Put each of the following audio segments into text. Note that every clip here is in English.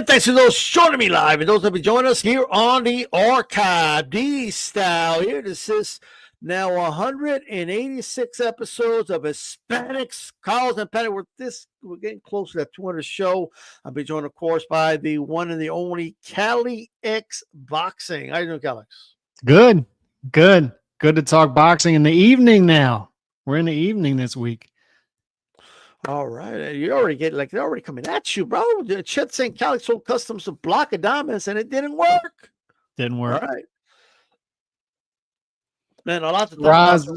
And thanks to those joining me live and those that will be joining us here on the archive. D-Style here. This is now 186 episodes of Hispanics, Causin, Batti. We're getting close to that 200 show. I'll be joined, of course, by the one and the only Cali X Boxing. How you doing, Alex? Good to talk boxing in the evening now. We're in the evening this week. All right. You already get like they're already coming at you, bro. Chet St. Cali sold customs to block Adamas and it didn't work. Didn't work. All right. Man, a lot to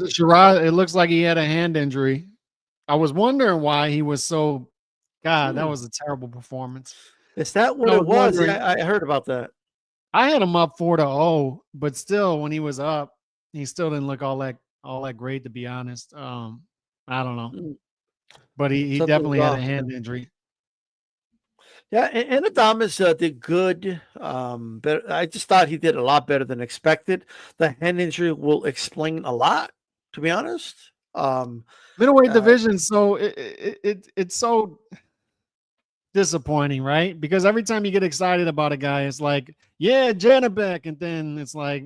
Shiraz, it looks like he had a hand injury. I was wondering why he was so. God, that was a terrible performance. Is that what it was? Yeah, I heard about that. I had him up 4-0, but still, when he was up, he still didn't look all that great, to be honest. I don't know, but he definitely had a hand injury. Yeah, and Adamas did good. But I just thought he did a lot better than expected. The hand injury will explain a lot, to be honest. Middleweight division, so it's so disappointing, right? Because every time you get excited about a guy, it's like, yeah, Janibek, and then it's like,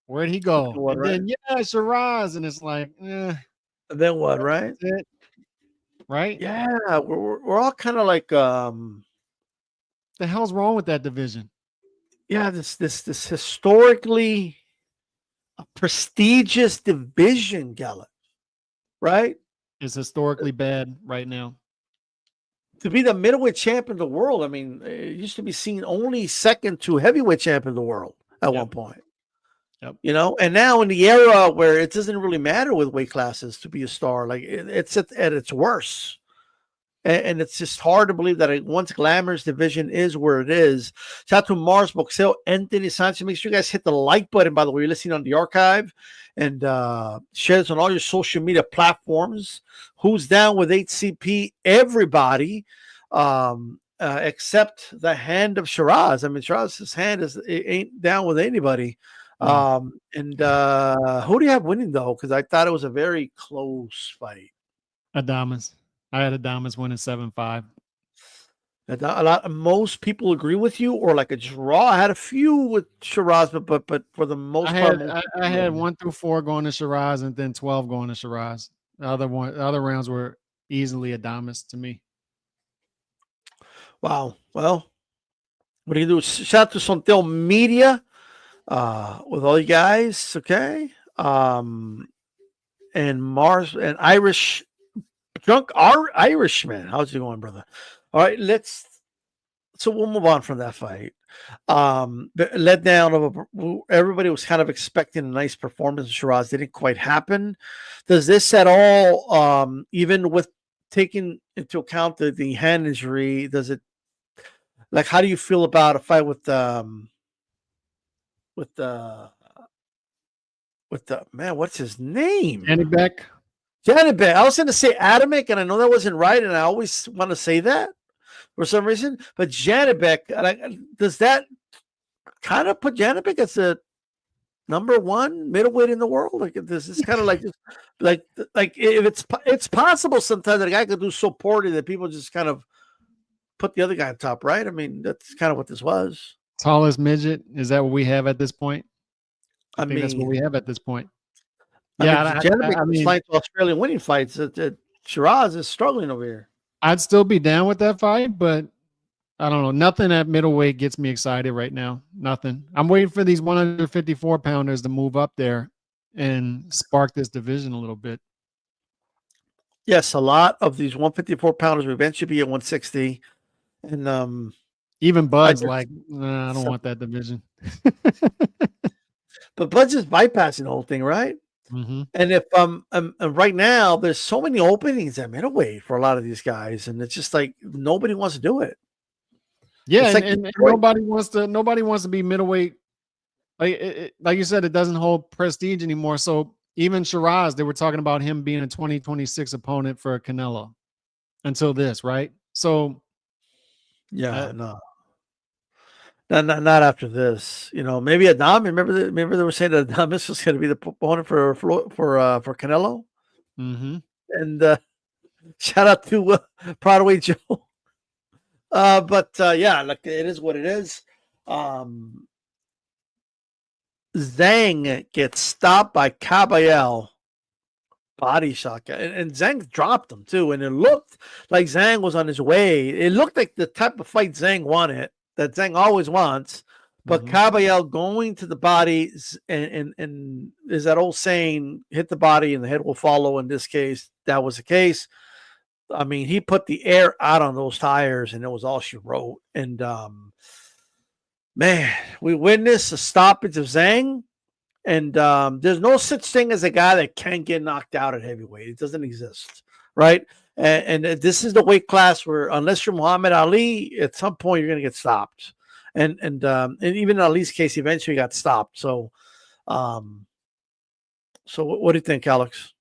where'd he go? What, and then yeah, Shiraz, and it's like, and then what, right? Right? Yeah, we're all kind of like, the hell's wrong with that division? Yeah, this historically prestigious division, Gallup, right? It's historically bad right now. To be the middleweight champion of the world, I mean, it used to be seen only second to heavyweight champion of the world at one point. Yep. You know, and now in the era where it doesn't really matter with weight classes to be a star, like it's at its worst. And it's just hard to believe that a once glamorous division is where it is. Shout out to Mars Boxeo, Anthony Sanchez. Make sure you guys hit the like button, by the way. You're listening on the archive, and share this on all your social media platforms. Who's down with HCP? Everybody, except the hand of Shiraz. I mean, Shiraz's hand ain't down with anybody. And who do you have winning, though? Because I thought it was a very close fight. Adamas. I had Adamas winning 7-5. Most people agree with you, or like a draw. I had a few with Shiraz, but for the most part, I had 1 through 4 going to Shiraz, and then 12 going to Shiraz. The other rounds were easily Adamas to me. Wow. Well, what do you do? Shout out to Sontel Media, with all you guys. Okay. And Mars and Irish. Drunk Irishman. How's it going, brother? All right, so we'll move on from that fight. The letdown of everybody was kind of expecting a nice performance. Shiraz didn't quite happen. Does this at all, even with taking into account the hand injury, does it, like, how do you feel about a fight with the man, what's his name? Janibek. Janibek. I was going to say Adamic, and I know that wasn't right, and I always want to say that for some reason. But Janibek, does that kind of put Janibek as the number 1 middleweight in the world? Like, this is kind of like if it's possible sometimes that a guy could do so poorly that people just kind of put the other guy on top, right? I mean, that's kind of what this was. Tallest midget. Is that what we have at this point? I mean, that's what we have at this point. Yeah, I mean, fight to Australian winning fights. Shiraz is struggling over here. I'd still be down with that fight, but I don't know. Nothing at middleweight gets me excited right now. Nothing. I'm waiting for these 154 pounders to move up there and spark this division a little bit. Yes, a lot of these 154 pounders will eventually be at 160, and even Bud's I don't want that division. But Bud's just bypassing the whole thing, right? Mm-hmm. And if right now there's so many openings at middleweight for a lot of these guys, and it's just like nobody wants to do it. Yeah, and nobody wants to be middleweight. Like you said, it doesn't hold prestige anymore. So even Shiraz, they were talking about him being a 2026 opponent for Canelo until this, right? So yeah, no. Not after this, you know. Maybe Adam. Remember they were saying that Adamas was going to be the opponent for Canelo. Mm-hmm. And shout out to Broadway Joe. Yeah, look, it is what it is. Zhang gets stopped by Caballel, body shot, and Zhang dropped him too, and it looked like Zhang was on his way. It looked like the type of fight Zhang wanted, that Zhang always wants. But Caballel going to the body, and is that old saying, hit the body and the head will follow. In this case, that was the case. I mean, he put the air out on those tires, and it was all she wrote. And man, we witnessed a stoppage of Zhang, and there's no such thing as a guy that can't get knocked out at heavyweight. It doesn't exist, right? And this is the weight class where, unless you're Muhammad Ali, at some point you're going to get stopped. And even in Ali's case, eventually got stopped. So, what do you think, Alex?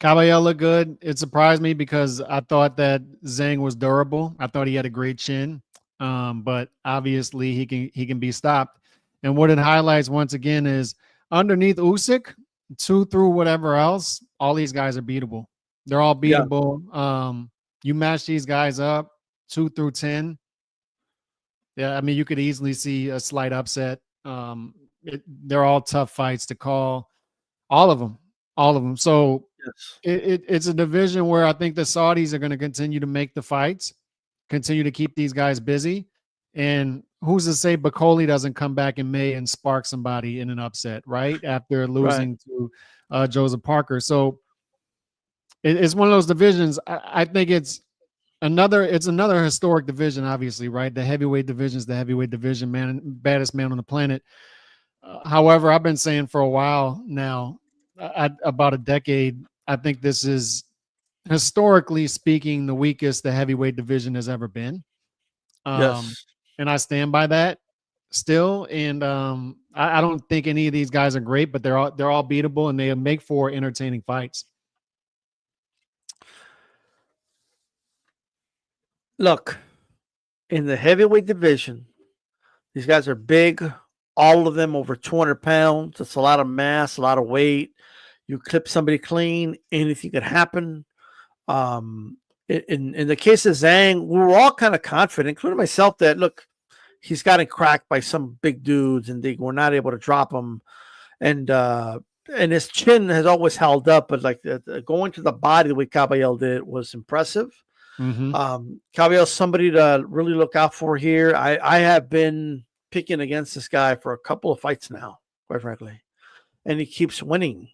Caballel looked good. It surprised me because I thought that Zhang was durable. I thought he had a great chin, but obviously he can be stopped. And what it highlights once again is underneath Usyk, 2 through whatever else, all these guys are beatable. They're all beatable. Yeah. You match these guys up 2 through 10. Yeah, I mean, you could easily see a slight upset. They're all tough fights to call. All of them. So it's a division where I think the Saudis are going to continue to make the fights, continue to keep these guys busy. And who's to say Bacoli doesn't come back in May and spark somebody in an upset, right? After losing to Joseph Parker. So it's one of those divisions. I think it's another historic division, obviously, right? The heavyweight division is the heavyweight division, man, baddest man on the planet. However, I've been saying for a while now, about a decade, I think this is, historically speaking, the weakest the heavyweight division has ever been. Yes. And I stand by that still. And I don't think any of these guys are great, but they're all beatable, and they make for entertaining fights. Look, in the heavyweight division, these guys are big, all of them over 200 pounds. That's a lot of mass, a lot of weight. You clip somebody clean, anything could happen. In the case of Zhang, we were all kind of confident, including myself, that, look, he's gotten cracked by some big dudes, and they were not able to drop him. And his chin has always held up, but like going to the body the way Caballel did was impressive. Caballel's somebody to really look out for here. I have been picking against this guy for a couple of fights now, quite frankly, and he keeps winning,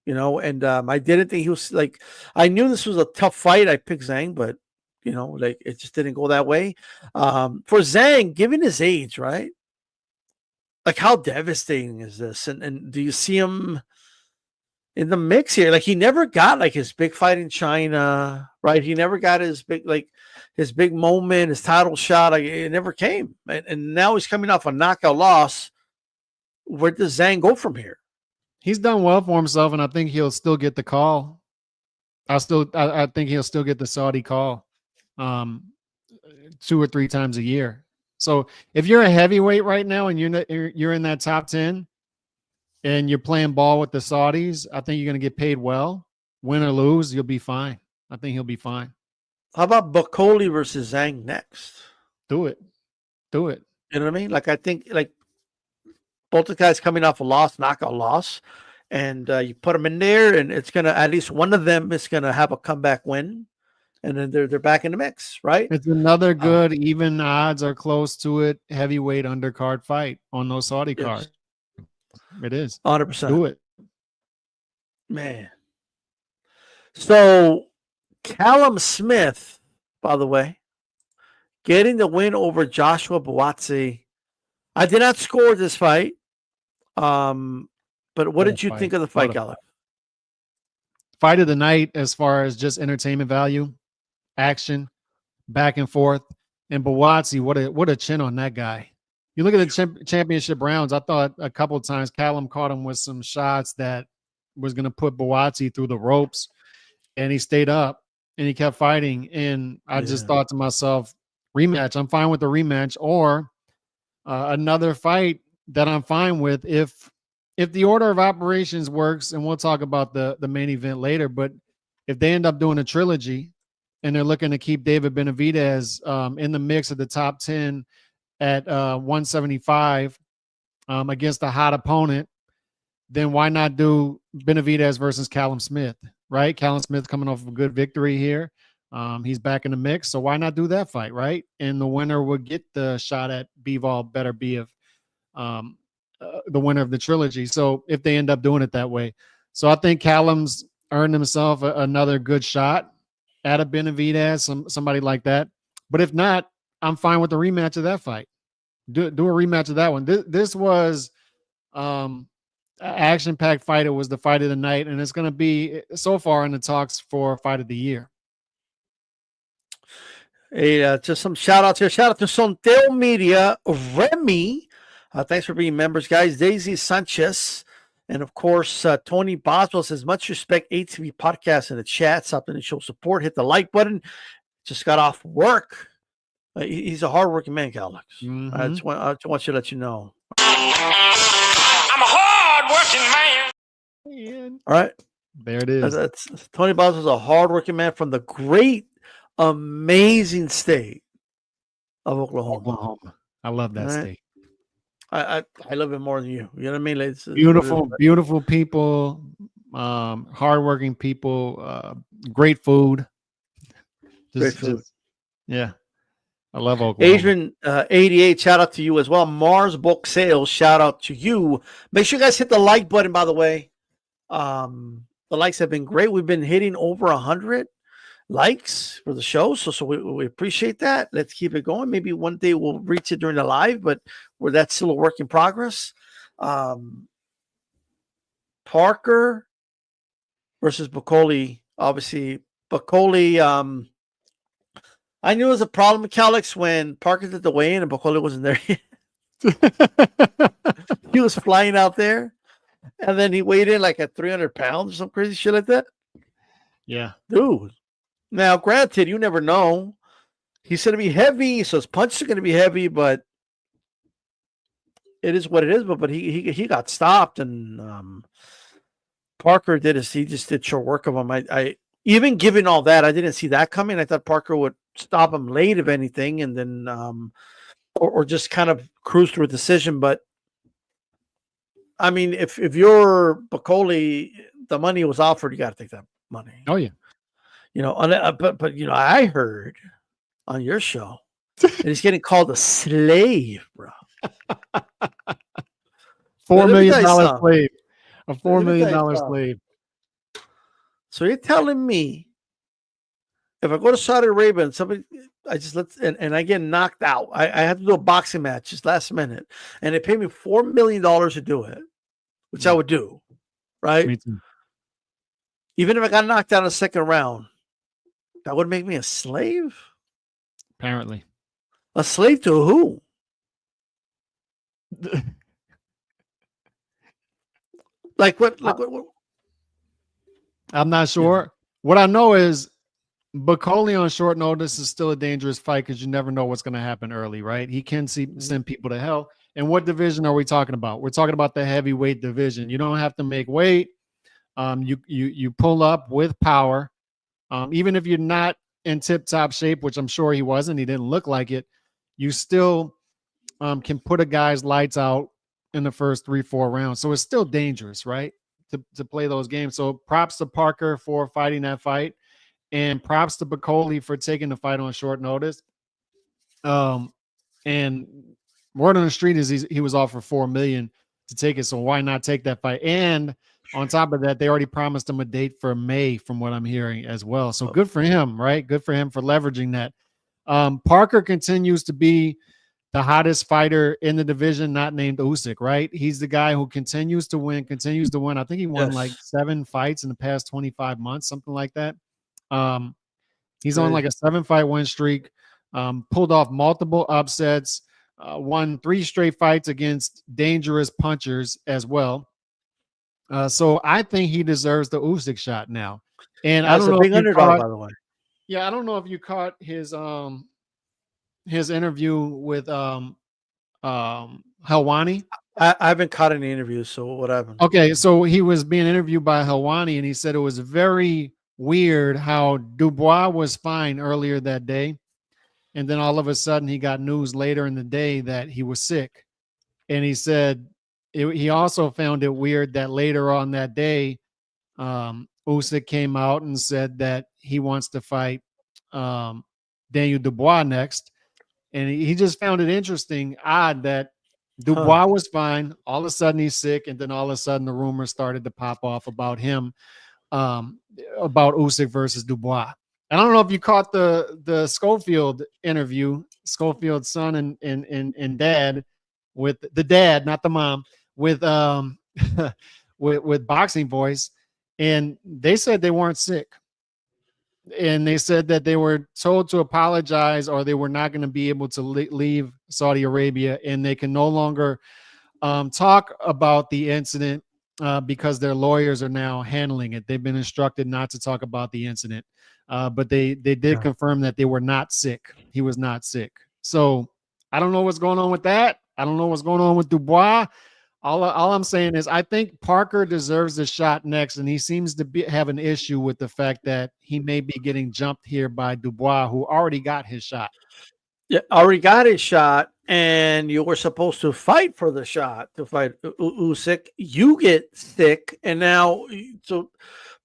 and I didn't think he was like, I knew this was a tough fight. I picked Zhang, but like, it just didn't go that way. For Zhang, given his age, right? Like, how devastating is this? And do you see him in the mix here? Like, he never got like his big fight in China, right? He never got his big moment, his title shot. Like, it never came. And now he's coming off a knockout loss. Where does Zhang go from here? He's done well for himself, and I think he'll still get the call. I think he'll still get the Saudi call 2 or 3 times a year. So if you're a heavyweight right now and you're in that top 10 and you're playing ball with the Saudis, I think you're going to get paid well. Win or lose, you'll be fine. I think he'll be fine. How about Bacoli versus Zhang next? Do it. You know what I mean? Like, I think, like, both the guys coming off a knockout loss, and you put them in there, and it's going to, at least one of them is going to have a comeback win, and then they're back in the mix, right? It's another good, even odds are close to it, heavyweight undercard fight on those Saudi cards. It is 100%. Do it, man. So Callum Smith, by the way, getting the win over Joshua Buatsi. I did not score this fight. But what did you think of the fight, Callum? Fight of the night as far as just entertainment value, action, back and forth. And Buatsi, what a chin on that guy. You look at the championship rounds, I thought a couple of times Callum caught him with some shots that was going to put Buatsi through the ropes, and he stayed up and he kept fighting. And I just thought to myself, rematch. I'm fine with the rematch, or another fight that I'm fine with if the order of operations works, and we'll talk about the main event later. But if they end up doing a trilogy and they're looking to keep David Benavidez in the mix of the top 10 at 175 against a hot opponent, then why not do Benavidez versus Callum Smith, right? Callum Smith coming off of a good victory here. He's back in the mix, so why not do that fight, right? And the winner would get the shot at Bivol Beterbiev, the winner of the trilogy. So if they end up doing it that way. So I think Callum's earned himself another good shot at a Benavidez, somebody like that. But if not, I'm fine with the rematch of that fight. Do a rematch of that one. This was an action-packed fight. It was the fight of the night, and it's going to be so far in the talks for fight of the year. Hey, just some shout outs here. Shout out to Sonteo Media, Remy. Thanks for being members, guys. Daisy Sanchez. And of course, Tony Boswell says, much respect, HCP podcast in the chat. Something to show support. Hit the like button. Just got off work. He's a hardworking man, Alex. Mm-hmm. I just want you to let you know. I'm a hardworking man. All right. There it is. That's Tony Boswell is a hardworking man from the great, amazing state of Oklahoma. I love that state. I love it more than you. You know what I mean? It's beautiful people, hardworking people, great food. Great food. Yeah. I love Oklahoma. Adrian 88, shout out to you as well. Mars Book Sales, shout out to you. Make sure you guys hit the like button, by the way. The likes have been great. We've been hitting over 100 likes for the show, so we appreciate that. Let's keep it going. Maybe one day we'll reach it during the live, but that's still a work in progress. Parker versus Bacoli. Obviously, Bacoli. I knew it was a problem with Calix when Parker did the weigh-in and Bacoli wasn't there yet. He was flying out there, and then he weighed in like at 300 pounds or some crazy shit like that. Yeah, dude. Now, granted, you never know. He's going to be heavy, so his punches are going to be heavy, but it is what it is. But he got stopped, and Parker did he just did short work of him. I even given all that, I didn't see that coming. I thought Parker would stop him late, if anything, and then or just kind of cruise through a decision. But I mean, if you're Bacoli, the money was offered, you got to take that money. Oh yeah. You know, but you know, I heard on your show that he's getting called a slave, bro. $4 million slave. A $4 million slave. So you're telling me if I go to Saudi Arabia and somebody, and I get knocked out, I have to do a boxing match just last minute, and they pay me $4 million to do it, which I would do, right? Me too. Even if I got knocked out in the second round, that would make me a slave? Apparently. A slave to who? Like what? I'm not sure. Yeah. What I know is Bacoli on short notice is still a dangerous fight because you never know what's going to happen early, right? He can send people to hell. And what division are we talking about? We're talking about the heavyweight division. You don't have to make weight. You pull up with power. Even if you're not in tip-top shape, which I'm sure he wasn't, he didn't look like it, you still can put a guy's lights out in the first 3-4 rounds. So it's still dangerous, right, to play those games. So props to Parker for fighting that fight, and props to Bacoli for taking the fight on short notice. And word on the street is he was offered $4 million to take it, so why not take that fight? And on top of that, they already promised him a date for May, from what I'm hearing as well. So good for him, right? Good for him for leveraging that. Parker continues to be the hottest fighter in the division, not named Usyk, right? He's the guy who continues to win. I think he won like 7 fights in the past 25 months, something like that. He's on like a 7-fight win streak, pulled off multiple upsets, won 3 straight fights against dangerous punchers as well. So I think he deserves the Usyk shot now. And I don't know if you caught, by the way. Yeah, I don't know if you caught his interview with Helwani. I haven't caught any interviews, so what happened? Okay, so he was being interviewed by Helwani, and he said it was very weird how Dubois was fine earlier that day, and then all of a sudden he got news later in the day that he was sick. And he said he also found it weird that later on that day, Usyk came out and said that he wants to fight Daniel Dubois next. And he just found it interesting, odd that Dubois was fine. All of a sudden he's sick. And then all of a sudden the rumors started to pop off about him, about Usyk versus Dubois. I don't know if you caught the Schofield interview, Schofield's son and dad, with the dad, not the mom, with with Boxing Voice. And they said they weren't sick. And they said that they were told to apologize or they were not going to be able to leave Saudi Arabia, and they can no longer talk about the incident because their lawyers are now handling it. They've been instructed not to talk about the incident, but they did confirm that they were not sick. He was not sick. So I don't know what's going on with that. I don't know what's going on with Dubois. All I'm saying is I think Parker deserves a shot next, and he seems to have an issue with the fact that he may be getting jumped here by Dubois, who already got his shot. Yeah, already got his shot, and you were supposed to fight for the shot to fight Usyk. You get sick, and now so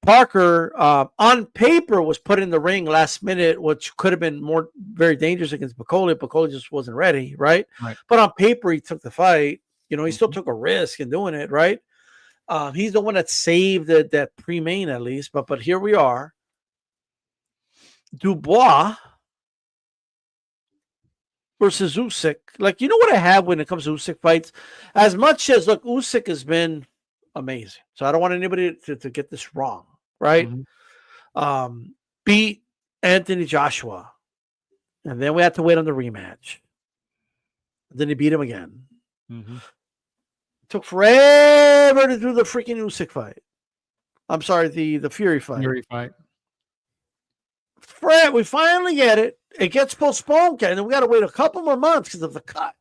Parker on paper was put in the ring last minute, which could have been very dangerous against Bivol. Bivol just wasn't ready, right? But on paper, he took the fight. You know, he still took a risk in doing it, right? He's the one that saved that pre-main at least. But here we are. Dubois versus Usyk. Like, you know what I have when it comes to Usyk fights? As much as, look, Usyk has been amazing. So I don't want anybody to get this wrong, right? Beat Anthony Joshua. And then we had to wait on the rematch. Then he beat him again. Took forever to do the freaking Usyk fight. I'm sorry, the Fury fight. We finally get it. It gets postponed, and then we got to wait a couple more months because of the cut.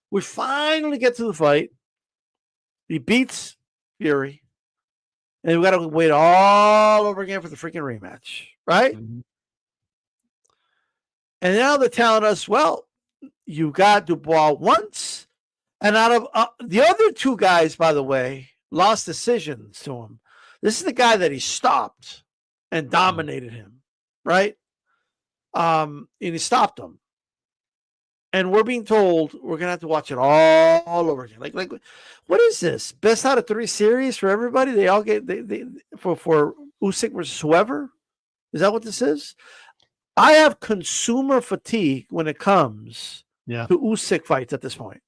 We finally get to the fight. He beats Fury, and we got to wait all over again for the freaking rematch, right? And now they're telling us, well, you got Dubois once. And out of the other two guys, by the way, lost decisions to him. This is the guy that he stopped and dominated him, right? And he stopped him. And we're being told we're going to have to watch it all over again. Like, what is this? Best out of 3 series for everybody? They all get for Usyk versus whoever? Is that what this is? I have consumer fatigue when it comes to Usyk fights at this point.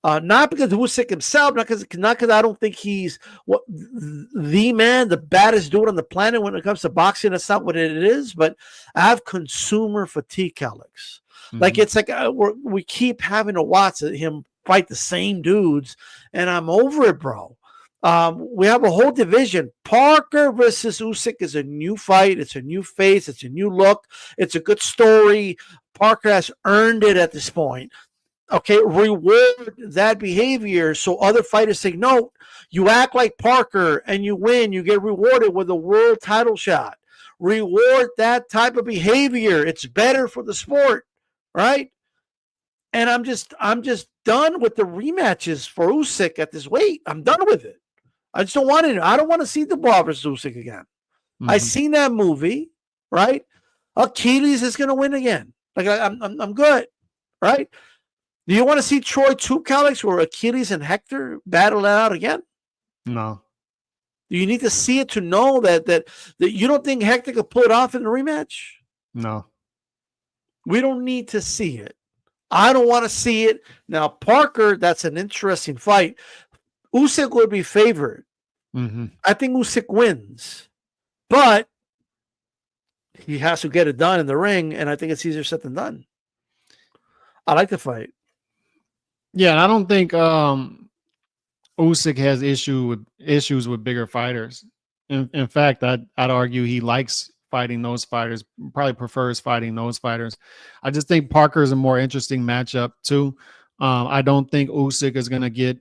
Not because of Usyk himself, not because I don't think he's the man, the baddest dude on the planet when it comes to boxing. That's not what it is. But I have consumer fatigue, Alex. Like, it's like we keep having to watch him fight the same dudes, and I'm over it, bro. We have a whole division. Parker versus Usyk is a new fight. It's a new face. It's a new look. It's a good story. Parker has earned it at this point. Okay, reward that behavior so other fighters take note. You act like Parker and you win. You get rewarded with a world title shot. Reward that type of behavior. It's better for the sport, right? And I'm just done with the rematches for Usyk at this weight. I'm done with it. I just don't want it. I don't want to see Dubois versus Usyk again. I seen that movie, right? Achilles is going to win again. Like, I'm good, right? Do you want to see Troy 2, Alex, where Achilles and Hector battle it out again? No. Do you need to see it to know that you don't think Hector could pull it off in the rematch? No. We don't need to see it. I don't want to see it. Now, Parker, that's an interesting fight. Usyk would be favored. I think Usyk wins. But he has to get it done in the ring, and I think it's easier said than done. I like the fight. Yeah, I don't think Usyk has issues with bigger fighters. In fact, I'd argue he likes fighting those fighters, probably prefers fighting those fighters. I just think Parker is a more interesting matchup too. I don't think Usyk is going to get.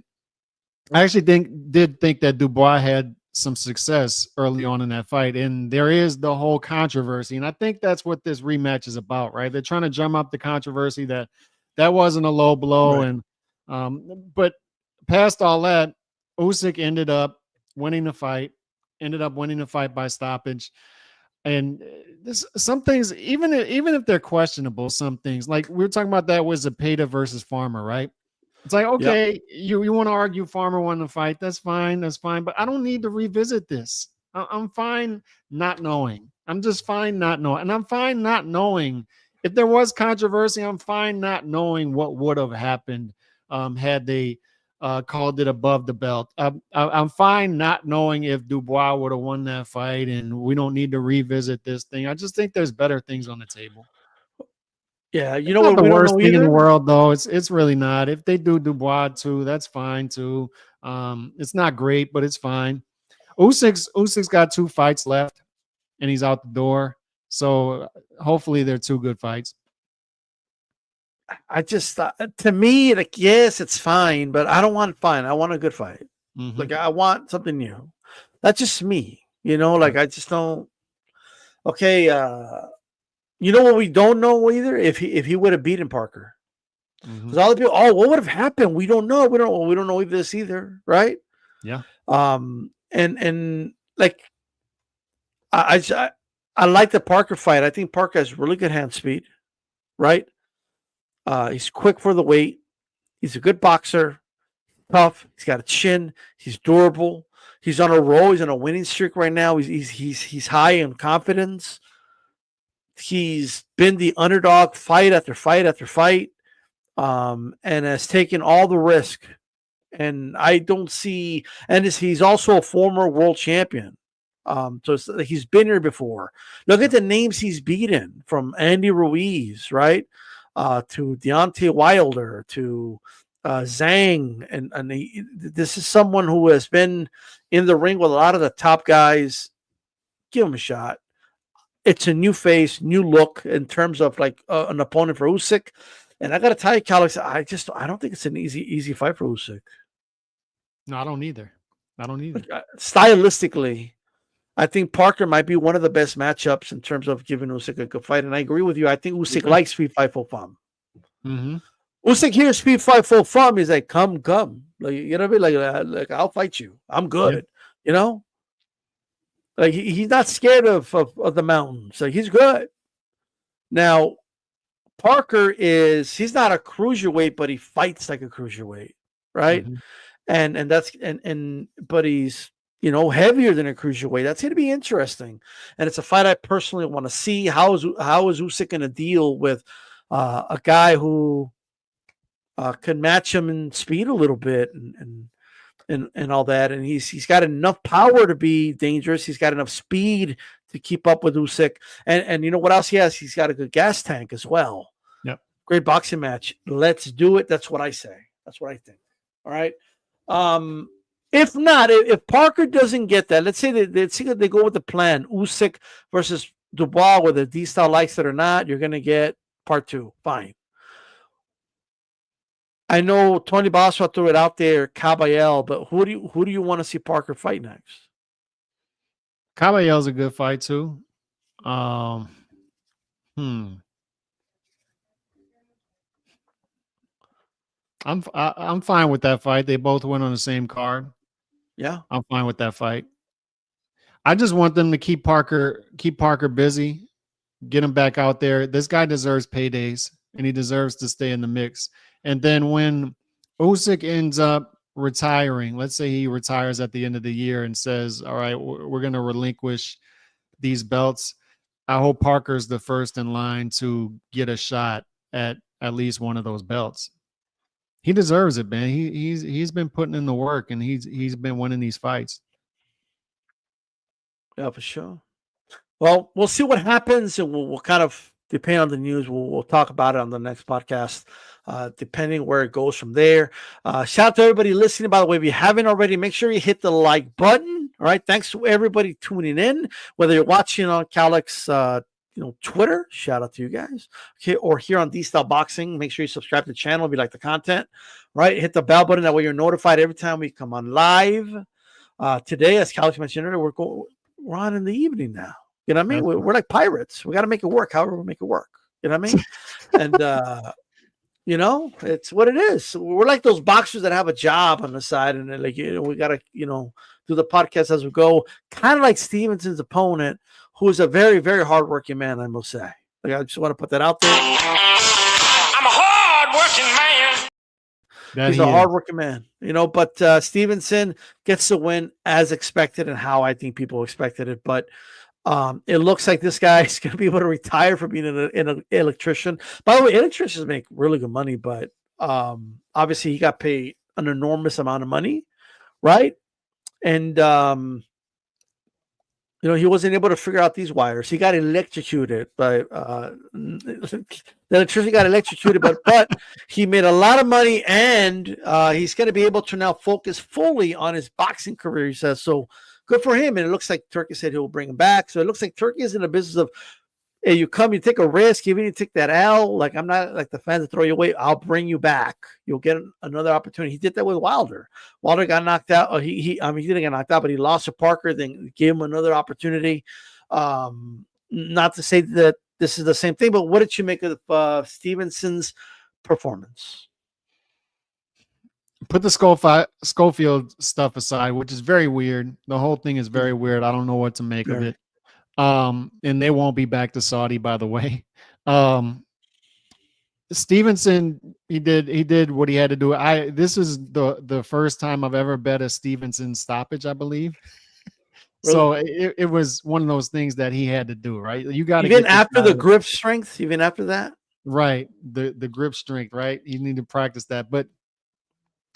I actually did think that Dubois had some success early on in that fight. And there is the whole controversy. And I think that's what this rematch is about, right? They're trying to drum up the controversy that wasn't a low blow. Right. And but past all that, Usyk ended up winning the fight by stoppage. And some things, even if they're questionable, some things, like we were talking about, that was Zepeda versus Farmer, right? It's like, okay, you want to argue Farmer won the fight. That's fine. But I don't need to revisit this. I'm fine not knowing. I'm just fine not knowing. And I'm fine not knowing if there was controversy. I'm fine not knowing what would have happened had they called it above the belt. I'm fine not knowing if Dubois would have won that fight, and we don't need to revisit this thing. I just think there's better things on the table. Yeah, you know what? The We don't worst know thing in either. the world, though. It's really not. If they do Dubois too, that's fine too. It's not great, but it's fine. Usyk's got 2 fights left, and he's out the door. So hopefully they're 2 good fights. I just to me, like, yes, it's fine, but I don't want fine. I want a good fight. Mhm. Like, I want something new. That's just me, like, I just don't. Okay, you know what we don't know either? If he would have beaten Parker. Because all the people, what would have happened? We don't know. We don't know this either, right? Yeah. And like, I like the Parker fight. I think Parker has really good hand speed, right? He's quick for the weight. He's a good boxer, tough. He's got a chin. He's durable. He's on a roll. He's on a winning streak right now. He's high in confidence. He's been the underdog fight after fight after fight, and has taken all the risk. And I don't see, and he's also a former world champion. So he's been here before. Look at the names he's beaten, from Andy Ruiz, right? To Deontay Wilder, to Zhang, and this is someone who has been in the ring with a lot of the top guys. Give him a shot. It's a new face, new look in terms of like an opponent for Usyk. And I got to tell you, Callum, I don't think it's an easy fight for Usyk. No, I don't either. Stylistically, I think Parker might be one of the best matchups in terms of giving Usyk a good fight. And I agree with you. I think Usyk likes speed fight full fun. Usyk hears speed fight full fun. He's like, come. Like, you know what I mean? Like I'll fight you. I'm good. Yeah. Like he's not scared of the mountains. Like, he's good. Now, Parker he's not a cruiserweight, but he fights like a cruiserweight, right? But he's heavier than a cruiserweight. That's going to be interesting, and it's a fight I personally want to see. How is Usyk going to deal with a guy who can match him in speed a little bit and all that, and he's got enough power to be dangerous. He's got enough speed to keep up with Usyk, and you know what else he has? He's got a good gas tank as well. Yep, great boxing match. Let's do it. That's what I say. That's what I think. All right. If not, if Parker doesn't get that, let's say they go with the plan, Usyk versus Dubois, whether D-Style likes it or not, you're going to get part 2. Fine. I know Tony Boswell threw it out there, Caballel, but who do you want to see Parker fight next? Caballel's a good fight too. I'm fine with that fight. They both went on the same card. Yeah, I'm fine with that fight. I just want them to keep Parker busy, get him back out there. This guy deserves paydays, and he deserves to stay in the mix. And then when Usyk ends up retiring, let's say he retires at the end of the year and says, all right, we're going to relinquish these belts, I hope Parker's the first in line to get a shot at least one of those belts. He deserves it, man. He's been putting in the work, and he's been winning these fights. Yeah, for sure. Well, we'll see what happens, and we'll kind of depend on the news. We'll talk about it on the next podcast, depending where it goes from there. Shout out to everybody listening. By the way, if you haven't already, make sure you hit the like button. All right. Thanks to everybody tuning in, whether you're watching on Calix, Twitter, shout out to you guys. Okay, or here on D-Style Boxing, make sure you subscribe to the channel if you like the content. Right, hit the bell button, that way you're notified every time we come on live. Today, as Callum mentioned earlier, we're on in the evening now. You know what I mean? We're like pirates. We got to make it work. However, we make it work. You know what I mean? And you know, it's what it is. We're like those boxers that have a job on the side, and they're like, we got to, do the podcast as we go. Kind of like Stevenson's opponent, who is a very, very hardworking man, I must say. Like, I just want to put that out there. I'm a hard-working man. He's a hardworking man, but Stevenson gets the win as expected and how I think people expected it. But it looks like this guy is going to be able to retire from being an electrician. By the way, electricians make really good money, but obviously he got paid an enormous amount of money, right? And he wasn't able to figure out these wires. He got electrocuted by the electrician got electrocuted, but he made a lot of money, and he's going to be able to now focus fully on his boxing career. He says so. Good for him. And it looks like Turkey said he'll bring him back. So it looks like Turkey is in the business of, hey, you come, you take a risk, even you take that L. Like, I'm not like the fans that throw you away. I'll bring you back. You'll get another opportunity. He did that with Wilder. Wilder got knocked out. Oh, he didn't get knocked out, but he lost to Parker, then gave him another opportunity. Not to say that this is the same thing, but what did you make of Stevenson's performance? Put the Schofield stuff aside, which is very weird. The whole thing is very weird. I don't know what to make of it. And they won't be back to Saudi, by the way. Stevenson, he did what he had to do. This is the first time I've ever bet a Stevenson stoppage, I believe. Really? So it was one of those things that he had to do, right? You got to even after the grip strength, even after that, right? The grip strength, right? You need to practice that, but.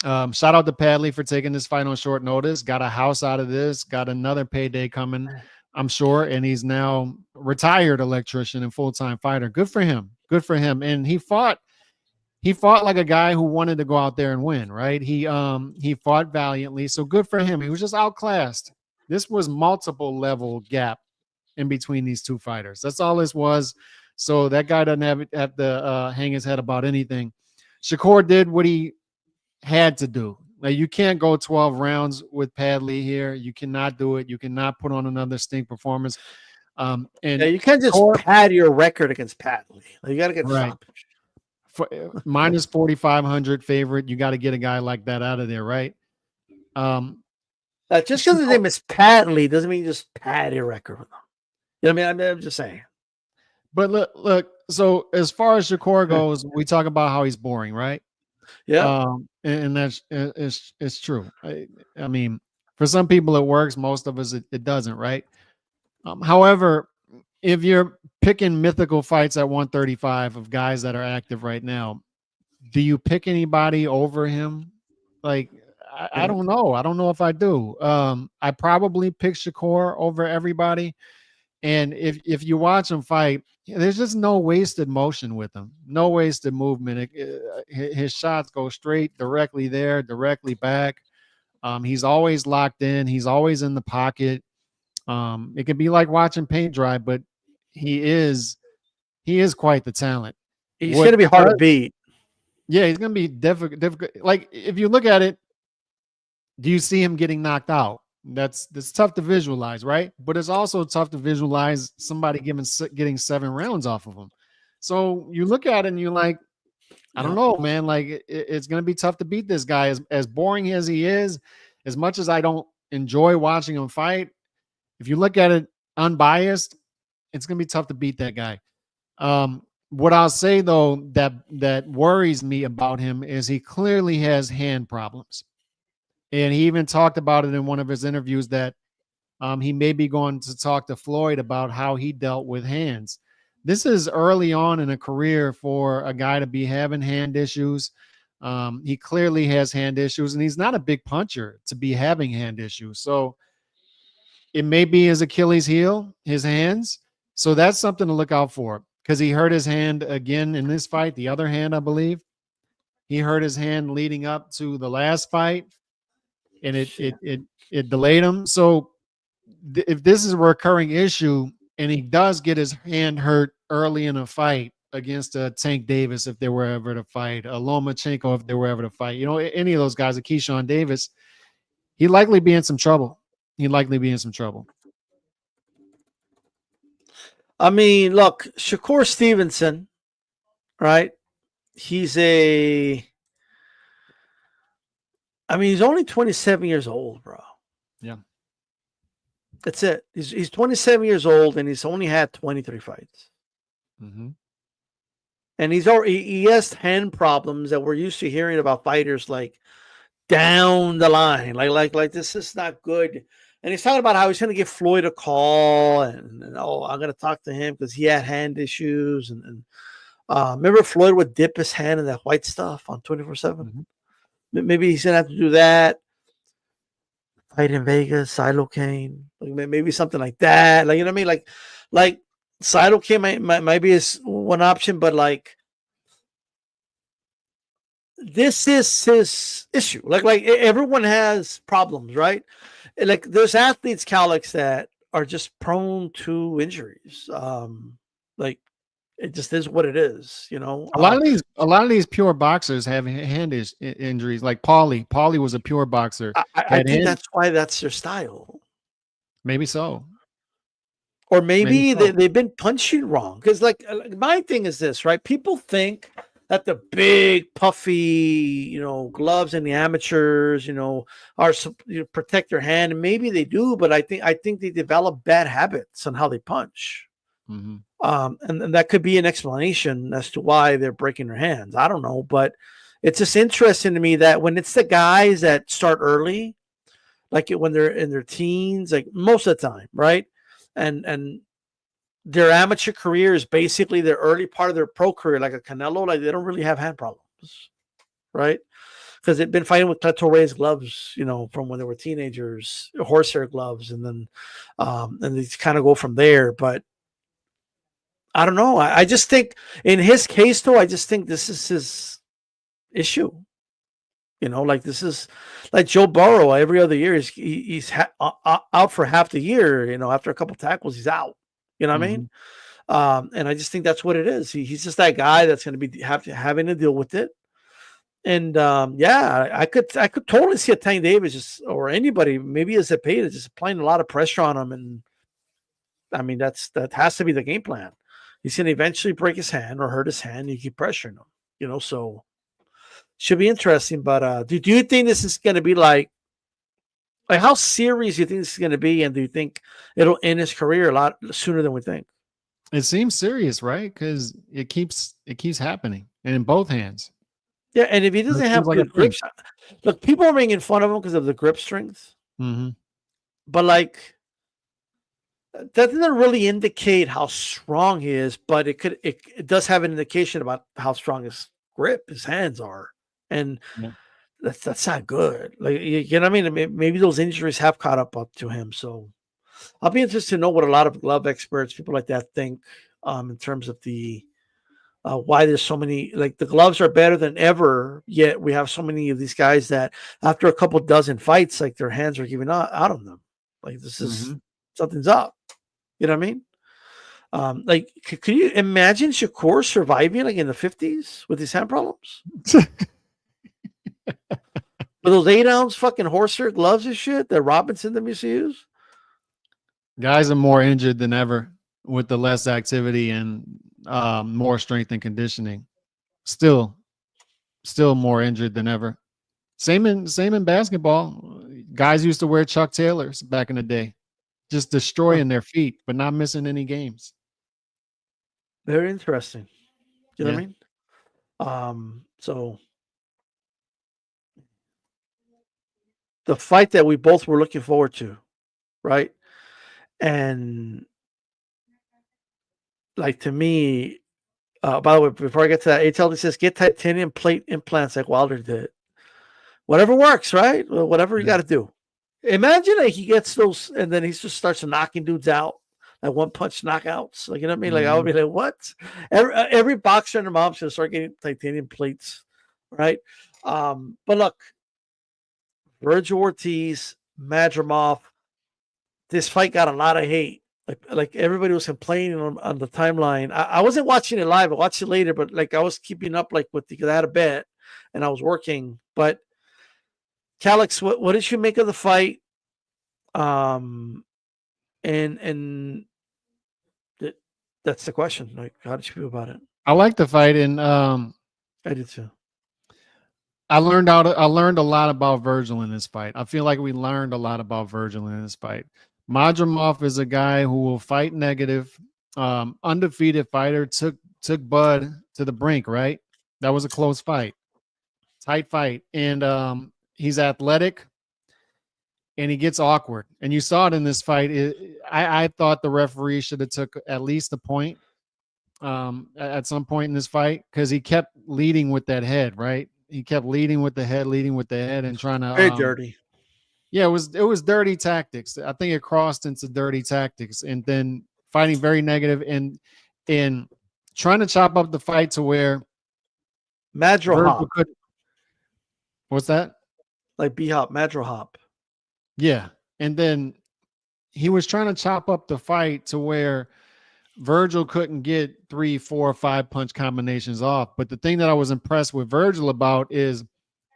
Shout out to Padley for taking this fight on short notice. Got a house out of this. Got another payday coming, I'm sure. And he's now retired electrician and full-time fighter. Good for him. Good for him. And he fought like a guy who wanted to go out there and win, right? He fought valiantly. So good for him. He was just outclassed. This was multiple level gap in between these two fighters. That's all this was. So that guy doesn't have to hang his head about anything. Shakur did what he had to do. Like, you can't go 12 rounds with Padley here. You cannot do it. You cannot put on another stink performance. And you can't just pad your record against Padley. Like, you got to get right. Minus 4,500 favorite. You got to get a guy like that out of there, right? Just because his name is Padley doesn't mean you just pad your record with him. You know what I mean? I'm just saying. But look. So as far as Shakur goes, we talk about how he's boring, right? Yeah. And that's it's true. I mean, for some people it works. Most of us it doesn't, right? However, if you're picking mythical fights at 135 of guys that are active right now, do you pick anybody over him? Like, I don't know. I don't know if I do. I probably pick Shakur over everybody. And if you watch him fight, there's just no wasted motion with him, no wasted movement. His shots go straight, directly there, directly back. He's always locked in. He's always in the pocket. It can be like watching paint dry, but he is quite the talent. He's going to be hard to beat. Yeah, he's going to be difficult. Like, if you look at it, do you see him getting knocked out? That's tough to visualize, right? But it's also tough to visualize somebody getting 7 rounds off of him. So you look at it and you're like, I don't know, man. Like, it's going to be tough to beat this guy. As boring as he is, as much as I don't enjoy watching him fight, if you look at it unbiased, it's going to be tough to beat that guy. What I'll say, though, that worries me about him is he clearly has hand problems. And he even talked about it in one of his interviews that he may be going to talk to Floyd about how he dealt with hands. This is early on in a career for a guy to be having hand issues. He clearly has hand issues, and he's not a big puncher to be having hand issues. So it may be his Achilles heel, his hands. So that's something to look out for, because he hurt his hand again in this fight. The other hand, I believe. He hurt his hand leading up to the last fight. And it delayed him. So if this is a recurring issue and he does get his hand hurt early in a fight against Tank Davis, if they were ever to fight, a Lomachenko, if they were ever to fight, any of those guys, a Keyshawn Davis, He'd likely be in some trouble. He'd likely be in some trouble. I mean, look, Shakur Stevenson, right? He's only 27 years old, bro. Yeah. That's it. He's 27 years old and he's only had 23 fights. Mm-hmm. And he has hand problems that we're used to hearing about fighters like down the line. Like this is not good. And he's talking about how he's going to give Floyd a call and I'm going to talk to him because he had hand issues. And remember Floyd would dip his hand in that white stuff on 24/7? Mm-hmm. Maybe he's going to have to do that. Fight in Vegas, Silocaine, like maybe something like that. Like, you know what I mean? Like Silocaine might be one option, but like this is his issue. Like everyone has problems, right? Like there's athletes, Calix, that are just prone to injuries. Like it just is what it is, you know. A lot of these pure boxers have hand injuries. Like Paulie. Paulie was a pure boxer. I think that's why that's their style. Maybe so. Or maybe they've been punching wrong. Because like my thing is this, right? People think that the big puffy, you know, gloves and the amateurs, you know, are protect their hand. And maybe they do, but I think they develop bad habits on how they punch. Mm-hmm. And that could be an explanation as to why they're breaking their hands. I don't know, but it's just interesting to me that when it's the guys that start early, like when they're in their teens, like most of the time, right? And their amateur career is basically their early part of their pro career, like a Canelo, like they don't really have hand problems, right? Because they've been fighting with Cleto Reyes gloves, you know, from when they were teenagers, horsehair gloves, and then and they kind of go from there. But I don't know. I just think in his case, though, I just think this is his issue. You know, like this is like Joe Burrow. Every other year, he's out for half the year. You know, after a couple tackles, he's out. You know what I mean? And I just think that's what it is. He's just that guy that's going to be having to deal with it. And yeah, I could totally see a Tank Davis or anybody, maybe as a Zepeda, just applying a lot of pressure on him. And I mean, that has to be the game plan. He's going to eventually break his hand or hurt his hand. You keep pressuring him, you know, so should be interesting. But do you think this is going to be like how serious do you think this is going to be? And do you think it'll end his career a lot sooner than we think? It seems serious, right? Because it keeps happening and in both hands. Yeah. And if he doesn't have good grip, look, people are making fun of him because of the grip strength. Mm-hmm. But like, that doesn't really indicate how strong he is, but it does have an indication about how strong his grip, his hands are. And that's not good. Like, you know what I mean? Maybe those injuries have caught up to him. So I'll be interested to know what a lot of glove experts, people like that, think in terms of the why there's so many, like the gloves are better than ever, yet we have so many of these guys that after a couple dozen fights, like their hands are giving out on them. Like this is something's up. You know what I mean? Like, could you imagine Shakur surviving like in the 50s with his hand problems? With those 8-ounce fucking horsehair gloves and shit that Robinson them used to use? Guys are more injured than ever with the less activity and more strength and conditioning. Still more injured than ever. Same in basketball. Guys used to wear Chuck Taylors back in the day, just destroying their feet, but not missing any games. Very interesting. You know what I mean? So the fight that we both were looking forward to, right? And like to me, by the way, before I get to that, HLD says get titanium plate implants like Wilder did. Whatever works, right? Whatever you got to do. Imagine like he gets those, and then he just starts knocking dudes out, like one punch knockouts. Like, you know what I mean? Like I would be like, what? Every boxer and their mom's gonna start getting titanium plates, right? But look, Virgil Ortiz, Madrimov, this fight got a lot of hate. Like everybody was complaining on the timeline. I wasn't watching it live. I watched it later, but like I was keeping up like with because I had a bet and I was working. But Calix, what did you make of the fight? And that's the question. Like, how did you feel about it? I like the fight, and I did too. I learned a lot about Virgil in this fight. I feel like we learned a lot about Virgil in this fight. Madrimov is a guy who will fight negative, undefeated fighter, took Bud to the brink, right? That was a close fight, tight fight. And he's athletic, and he gets awkward. And you saw it in this fight. I thought the referee should have took at least a point at some point in this fight, because he kept leading with that head, right? He kept leading with the head, and trying to very dirty. Yeah, it was dirty tactics. I think it crossed into dirty tactics, and then fighting very negative and trying to chop up the fight to where Madro could. What's that? Like B-hop, Madro hop. Yeah, and then he was trying to chop up the fight to where Virgil couldn't get 3, 4, 5 punch combinations off. But the thing that I was impressed with Virgil about is,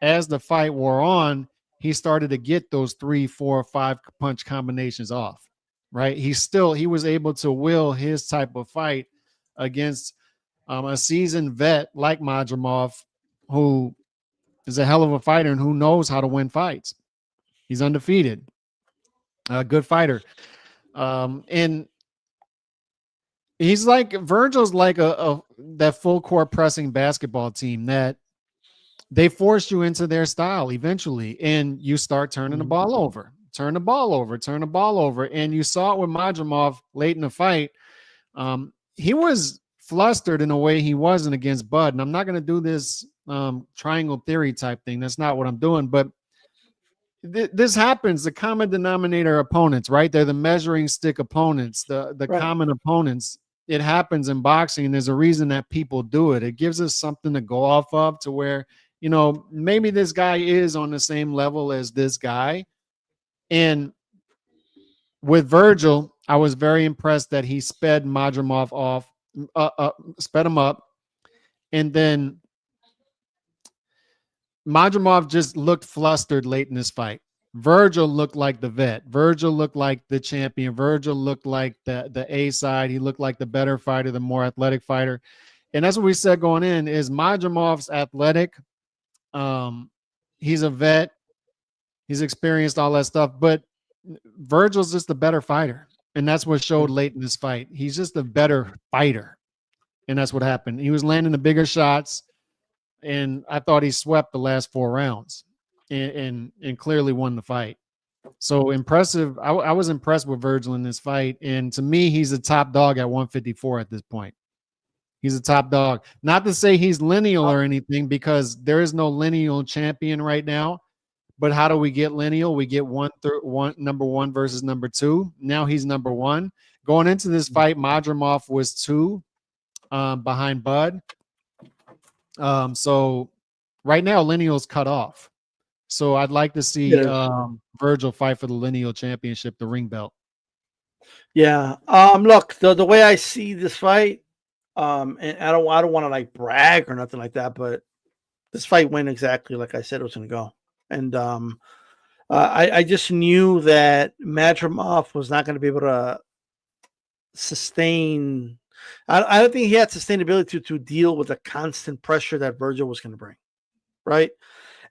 as the fight wore on, he started to get those 3, 4, 5 punch combinations off, right? He was able to will his type of fight against a seasoned vet like Madrimov, who is a hell of a fighter and who knows how to win fights. He's undefeated, a good fighter. And he's like, Virgil's like that full court pressing basketball team that they force you into their style eventually, and you start turning the ball over, turn the ball over. And you saw it with Madrimov late in the fight. He was flustered in a way he wasn't against Bud. And I'm not going to do this triangle theory type thing. That's not what I'm doing. But this happens. The common denominator opponents, right? They're the measuring stick opponents, the right. Common opponents. It happens in boxing, and there's a reason that people do it. It gives us something to go off of, to where, you know, maybe this guy is on the same level as this guy. And with Virgil, I was very impressed that he sped Madrimov off, sped him up. And then Madrimov just looked flustered late in this fight. Virgil looked like the vet. Virgil looked like the champion. Virgil looked like the A side. He looked like the better fighter, the more athletic fighter. And that's what we said going in, is Madrimov's athletic. He's a vet. He's experienced, all that stuff. But Virgil's just a better fighter. And that's what showed late in this fight. He's just a better fighter. And that's what happened. He was landing the bigger shots. And I thought he swept the last 4 rounds and clearly won the fight. So impressive. I was impressed with Virgil in this fight. And to me, he's a top dog at 154 at this point. He's a top dog. Not to say he's lineal or anything, because there is no lineal champion right now. But how do we get lineal? We get number 1 versus number 2. Now he's number 1. Going into this fight, Madrimov was 2 behind Bud. So right now, lineal's cut off. So I'd like to see Virgil fight for the lineal championship, the ring belt. Yeah. Look, the way I see this fight, and I don't want to like brag or nothing like that, but this fight went exactly like I said it was going to go. And I just knew that Madrimov was not going to be able to sustain. I don't think he had sustainability to deal with the constant pressure that Virgil was going to bring, right?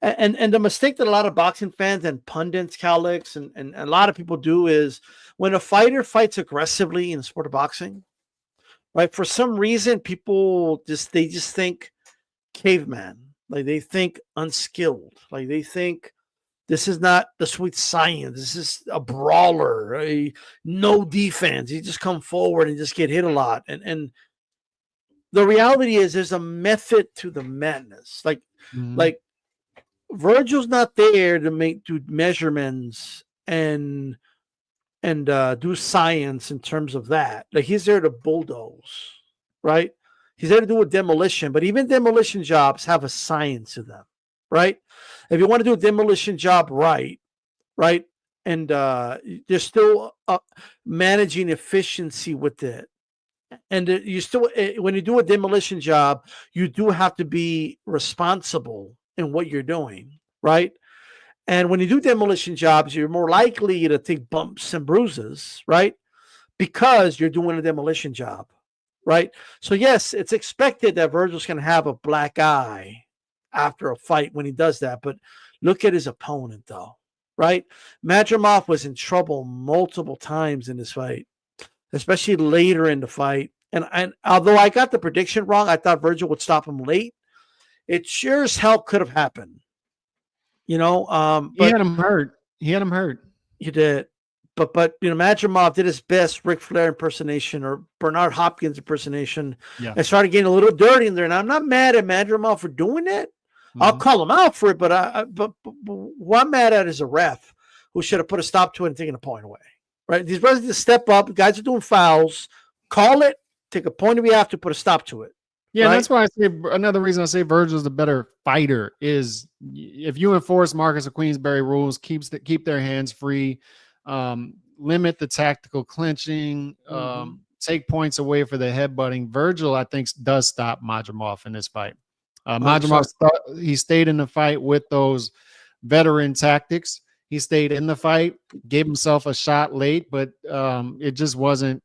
And the mistake that a lot of boxing fans and pundits, Calix, and a lot of people do is, when a fighter fights aggressively in the sport of boxing, right? For some reason, people just think caveman, like they think unskilled, like they think this is not the sweet science. This is a brawler, no defense. You just come forward and just get hit a lot. And the reality is, there's a method to the madness. Like Virgil's not there to do measurements and do science in terms of that. Like, he's there to bulldoze, right? He's there to do a demolition, but even demolition jobs have a science to them, right? If you want to do a demolition job right, and you're still managing efficiency with it, and you still, when you do a demolition job, you do have to be responsible in what you're doing, right? And when you do demolition jobs, you're more likely to take bumps and bruises, right? Because you're doing a demolition job, right? So yes, it's expected that Virgil's going to have a black eye after a fight when he does that. But look at his opponent, though, right? Madrimov was in trouble multiple times in this fight, especially later in the fight. And although I got the prediction wrong, I thought Virgil would stop him late. It sure as hell could have happened. You know, he had him hurt. He had him hurt. He did. But you know, Madrimov did his best Ric Flair impersonation or Bernard Hopkins impersonation and started getting a little dirty in there. And I'm not mad at Madrimov for doing it. I'll call him out for it, but what I'm mad at is a ref who should have put a stop to it and taken a point away. Right? These brothers need to step up. Guys are doing fouls. Call it. Take a point if you have to. Put a stop to it. Yeah, right? That's why I say another reason I say Virgil's the better fighter is if you enforce Marcus of Queensberry rules, keep their hands free, limit the tactical clinching, take points away for the headbutting. Virgil, I think, does stop Madrimov in this fight. Madrimov, he stayed in the fight with those veteran tactics. He stayed in the fight, gave himself a shot late, but it just wasn't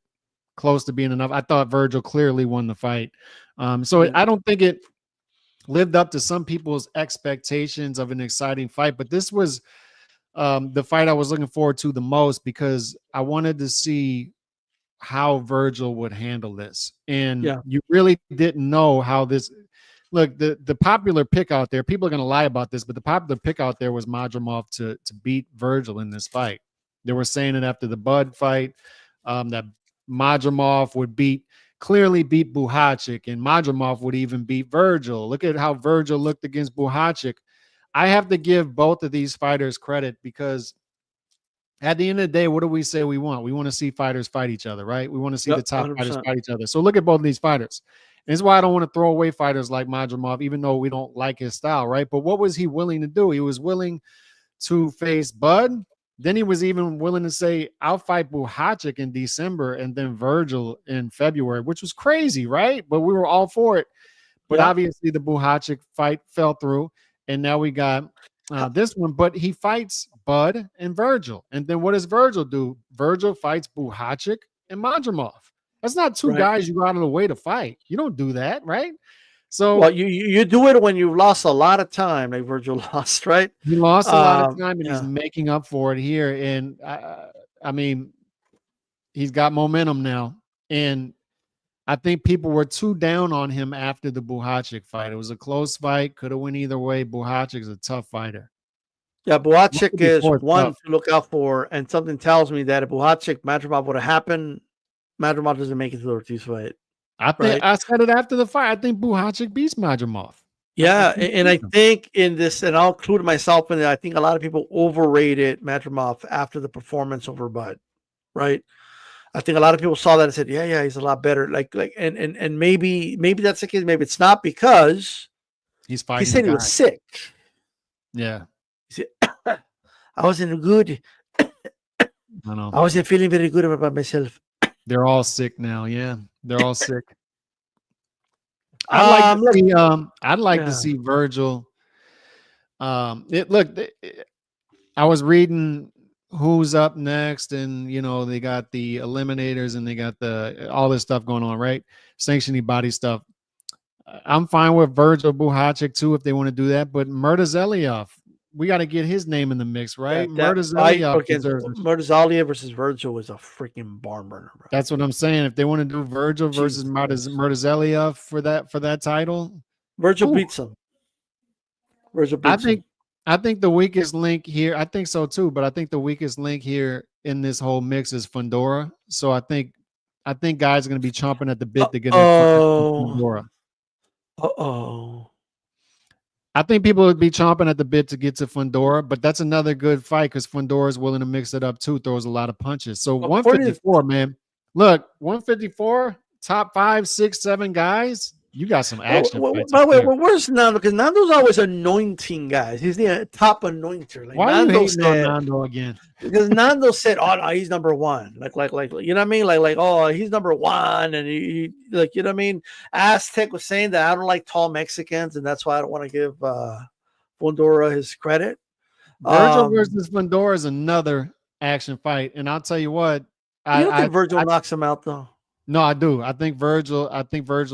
close to being enough. I thought Virgil clearly won the fight. I don't think it lived up to some people's expectations of an exciting fight, but this was the fight I was looking forward to the most because I wanted to see how Virgil would handle this. And you really didn't know how this look, the popular pick out there, people are going to lie about this, but the popular pick out there was Madrimov to beat Virgil in this fight. They were saying it after the Bud fight, that Madrimov would clearly beat Buhacik, and Madrimov would even beat Virgil. Look at how Virgil looked against Buhacik. I have to give both of these fighters credit because at the end of the day, what do we say we want? We want to see fighters fight each other, right? We want to see the top 100%. Fighters fight each other. So look at both of these fighters. And this is why I don't want to throw away fighters like Madrimov, even though we don't like his style, right? But what was he willing to do? He was willing to face Bud. Then he was even willing to say, I'll fight Buhacik in December and then Virgil in February, which was crazy, right? But we were all for it. But obviously the Buhacik fight fell through. And now we got this one. But he fights Bud and Virgil. And then what does Virgil do? Virgil fights Buhacik and Madrimov. That's not two guys you go out of the way to fight. You don't do that, right? So well, you do it when you've lost a lot of time, like Virgil lost, right? He lost a lot of time, and he's making up for it here. And I mean, he's got momentum now, and I think people were too down on him after the Buhacik fight. It was a close fight, could have went either way. Buhacik is a tough fighter. Yeah, Buhacik is one to look out for, and something tells me that if Buhacik Madrimov would have happened, Madrimov doesn't make it to the Ortiz fight. I think I said it after the fight. I think Buhacik beats Madrimov. Yeah, and I think in this, and I'll include myself in it, I think a lot of people overrated Madrimov after the performance over Bud, right? I think a lot of people saw that and said, yeah, he's a lot better. And maybe that's the case, maybe it's not because he's fighting. He said he was sick. Yeah. He said, I wasn't good. I know. I wasn't feeling very good about myself. They're all sick now. Yeah, they're all sick. I'd like to see Virgil. I was reading who's up next, and they got the eliminators and they got all this stuff going on, right? Sanctioning body stuff. I'm fine with Virgil Buhacik too if they want to do that, but Murtazaliev, we got to get his name in the mix, right? Murtazaliev versus Virgil is a freaking barn burner, bro. That's what I'm saying. If they want to do Virgil versus Murtazaliev for that title, Virgil beats him. I think the weakest link here, I think so too, but I think the weakest link here in this whole mix is Fundora. So I think guys are going to be chomping at the bit to get Fundora. I think people would be chomping at the bit to get to Fundora, but that's another good fight because Fundora is willing to mix it up too, throws a lot of punches. So 154, man. Look, 154, top 5, 6, 7 guys. You got some action. By the way, where's Nando? Because Nando's always anointing guys. He's the top anointer. Like, why Nando are you hating on Nando again? Because Nando said, "Oh no, he's number one." Like you know what I mean? Like oh, he's number one, and he like you know what I mean. Aztec was saying that I don't like tall Mexicans, and that's why I don't want to give Fundora his credit. Virgil versus Fundora is another action fight, and I'll tell you what. You don't think Virgil knocks him out though? No, I do. I think Virgil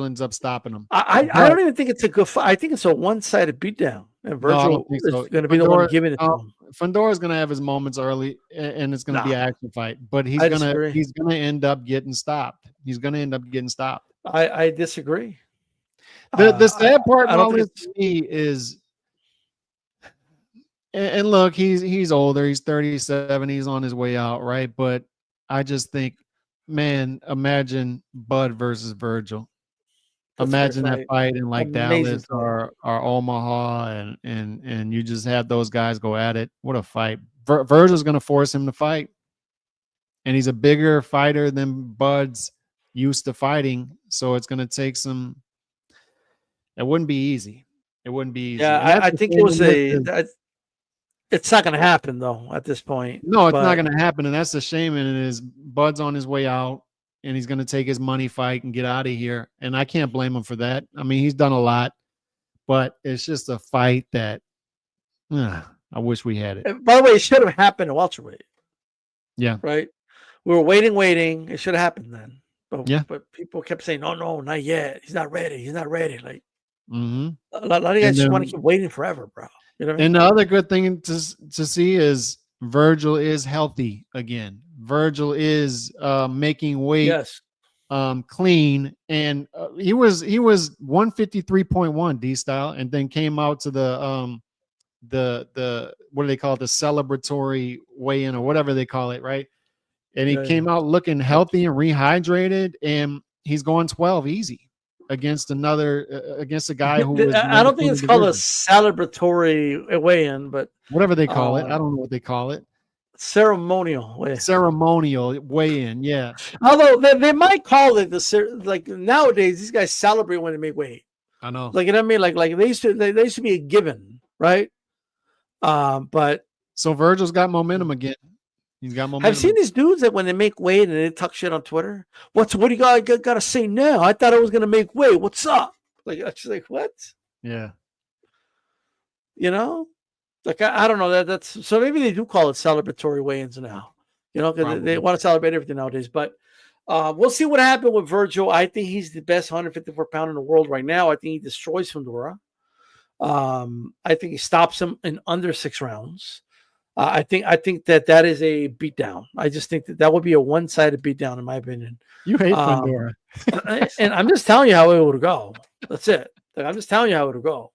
ends up stopping him. I don't even think it's a good fight. I think it's a one-sided beatdown, and Virgil is going to be the one giving it to him. Fundora is going to have his moments early, and it's going to be an action fight. But he's going to end up getting stopped. He's going to end up getting stopped. I disagree. The sad part about this to me is, and look, he's older. He's 37. He's on his way out, right? But I just think, man, imagine Bud versus Virgil. Imagine that fight in like Dallas or Omaha, and you just have those guys go at it. What a fight! Virgil's going to force him to fight, and he's a bigger fighter than Bud's used to fighting, so it's going to take some. It wouldn't be easy. It wouldn't be easy. Yeah, I think it was it's not going to happen though at this point. No, it's not going to happen, and that's a shame. And it is. Bud's on his way out, and he's going to take his money fight and get out of here. And I can't blame him for that. I mean, he's done a lot, but it's just a fight that I wish we had it. And by the way, it should have happened at welterweight. Yeah. Right. We were waiting. It should have happened then. But people kept saying, no, not yet. He's not ready. Like a lot of guys just want to keep waiting forever, bro. You know what I mean? And the other good thing to see is Virgil is healthy again. Virgil is making weight clean, and he was 153.1 D style, and then came out to the what do they call it, the celebratory weigh-in or whatever they call it, right? And he came out looking healthy and rehydrated, and he's going 12 easy against a guy who was. I don't think it's called a celebratory weigh-in, but whatever they call it, I don't know what they call it. Ceremonial weigh-in, yeah. Although they might call it like nowadays, these guys celebrate when they make weight. I know, like, you know what I mean, like they used to be a given, right? But so Virgil's got momentum again. He's got momentum. I've seen these dudes that when they make weight and they talk shit on Twitter. What do you got to say now? I thought I was gonna make weight. What's up? Like, I just like, what? Yeah, you know. Like, I don't know that's so maybe they do call it celebratory weigh-ins now, you know, because they want to celebrate everything nowadays. But we'll see what happened with Virgil. I think he's the best 154-pounder in the world right now. I think he destroys Fundora. I think he stops him in under 6 rounds. I think that is a beatdown. I just think that would be a one-sided beatdown, in my opinion. You hate Fundora, and I'm just telling you how it would go. That's it. Like, I'm just telling you how it would go.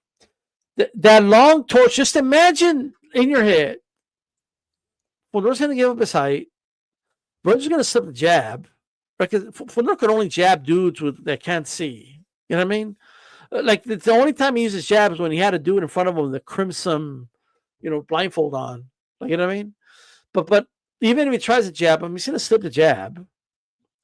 That long torch, just imagine in your head, Fundora's going to give up his height. Virgil's going to slip the jab. Because Fundora could only jab dudes that can't see. You know what I mean? Like, the only time he uses jabs when he had a dude in front of him with the crimson, blindfold on. Like, you know what I mean? But even if he tries to jab him, he's going to slip the jab.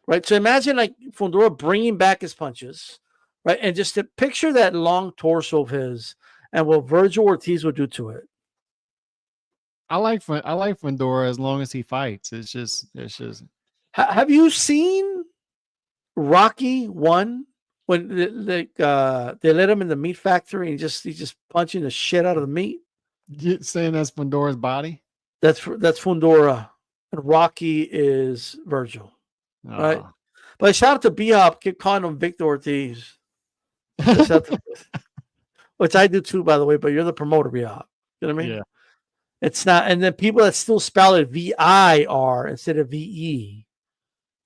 Right? So imagine, like, Fundora bringing back his punches. Right? And just to picture that long torso of his and what Virgil Ortiz would do to it. I like Fundora as long as he fights. It's just. Have you seen Rocky 1 when they let him in the meat factory and he's just punching the shit out of the meat? You saying that's Fundora's body? That's Fundora, and Rocky is Virgil, right? But shout out to B-Hop, keep calling him Victor Ortiz. Which I do too, by the way, but you're the promoter, B-Hop. You know what I mean? Yeah. It's not, and then people that still spell it V-I-R instead of V-E.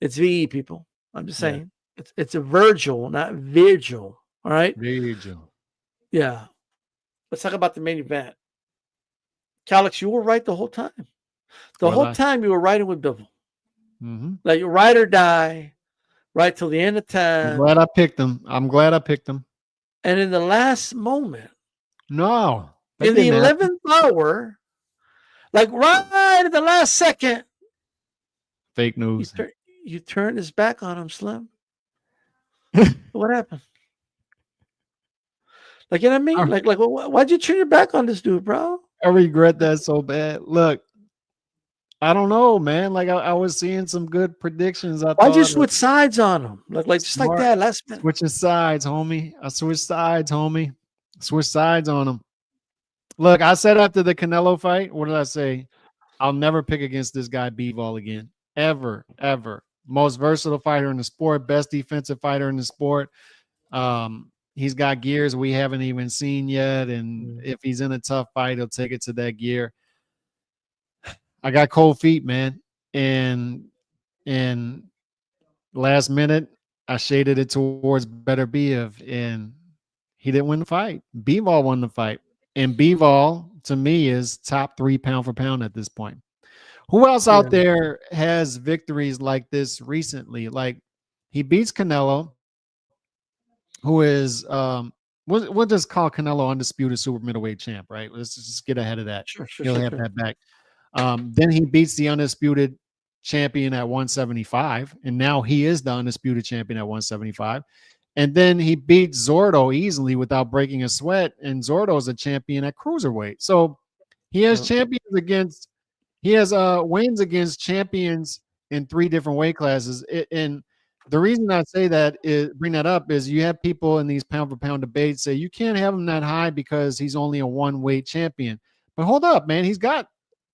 It's V-E, people. I'm just saying. Yeah. It's a Virgil, not Virgil. All right? Virgil. Yeah. Let's talk about the main event. Calix, you were right the whole time. The whole time you were riding with Bivol. Mm-hmm. Like, you ride or die, right till the end of time. I'm glad I picked him. And in the last moment, no, in the 11th hour, like right at the last second, fake news. You turned his back on him, Slim. What happened? Like, you know what I mean? Like, why'd you turn your back on this dude, bro? I regret that so bad. Look, I don't know, man. Like, I was seeing some good predictions. Why'd you switch sides on him? Like just smart. Like that last minute. Switching sides, homie. I switched sides, homie. Switch sides on him. Look, I said after the Canelo fight, what did I say? I'll never pick against this guy Bivol again. Ever, ever. Most versatile fighter in the sport, best defensive fighter in the sport. He's got gears we haven't even seen yet. And if he's in a tough fight, he'll take it to that gear. I got cold feet, man. And last minute, I shaded it towards Beterbiev, and he didn't win the fight. Bivol won the fight. And Bivol, to me, is top 3 pound for pound at this point. Who else out there has victories like this recently? Like, he beats Canelo, who is we'll just call Canelo undisputed super middleweight champ, right? Let's just get ahead of that. He'll have that back. Then he beats the undisputed champion at 175, and now he is the undisputed champion at 175. And then he beats Zordo easily without breaking a sweat, and Zordo is a champion at cruiserweight. So he has champions against, he has wins against champions in 3 different weight classes. And the reason I say that is, bring that up, is you have people in these pound for pound debates say you can't have him that high because he's only a 1 weight champion. But hold up, man, he's got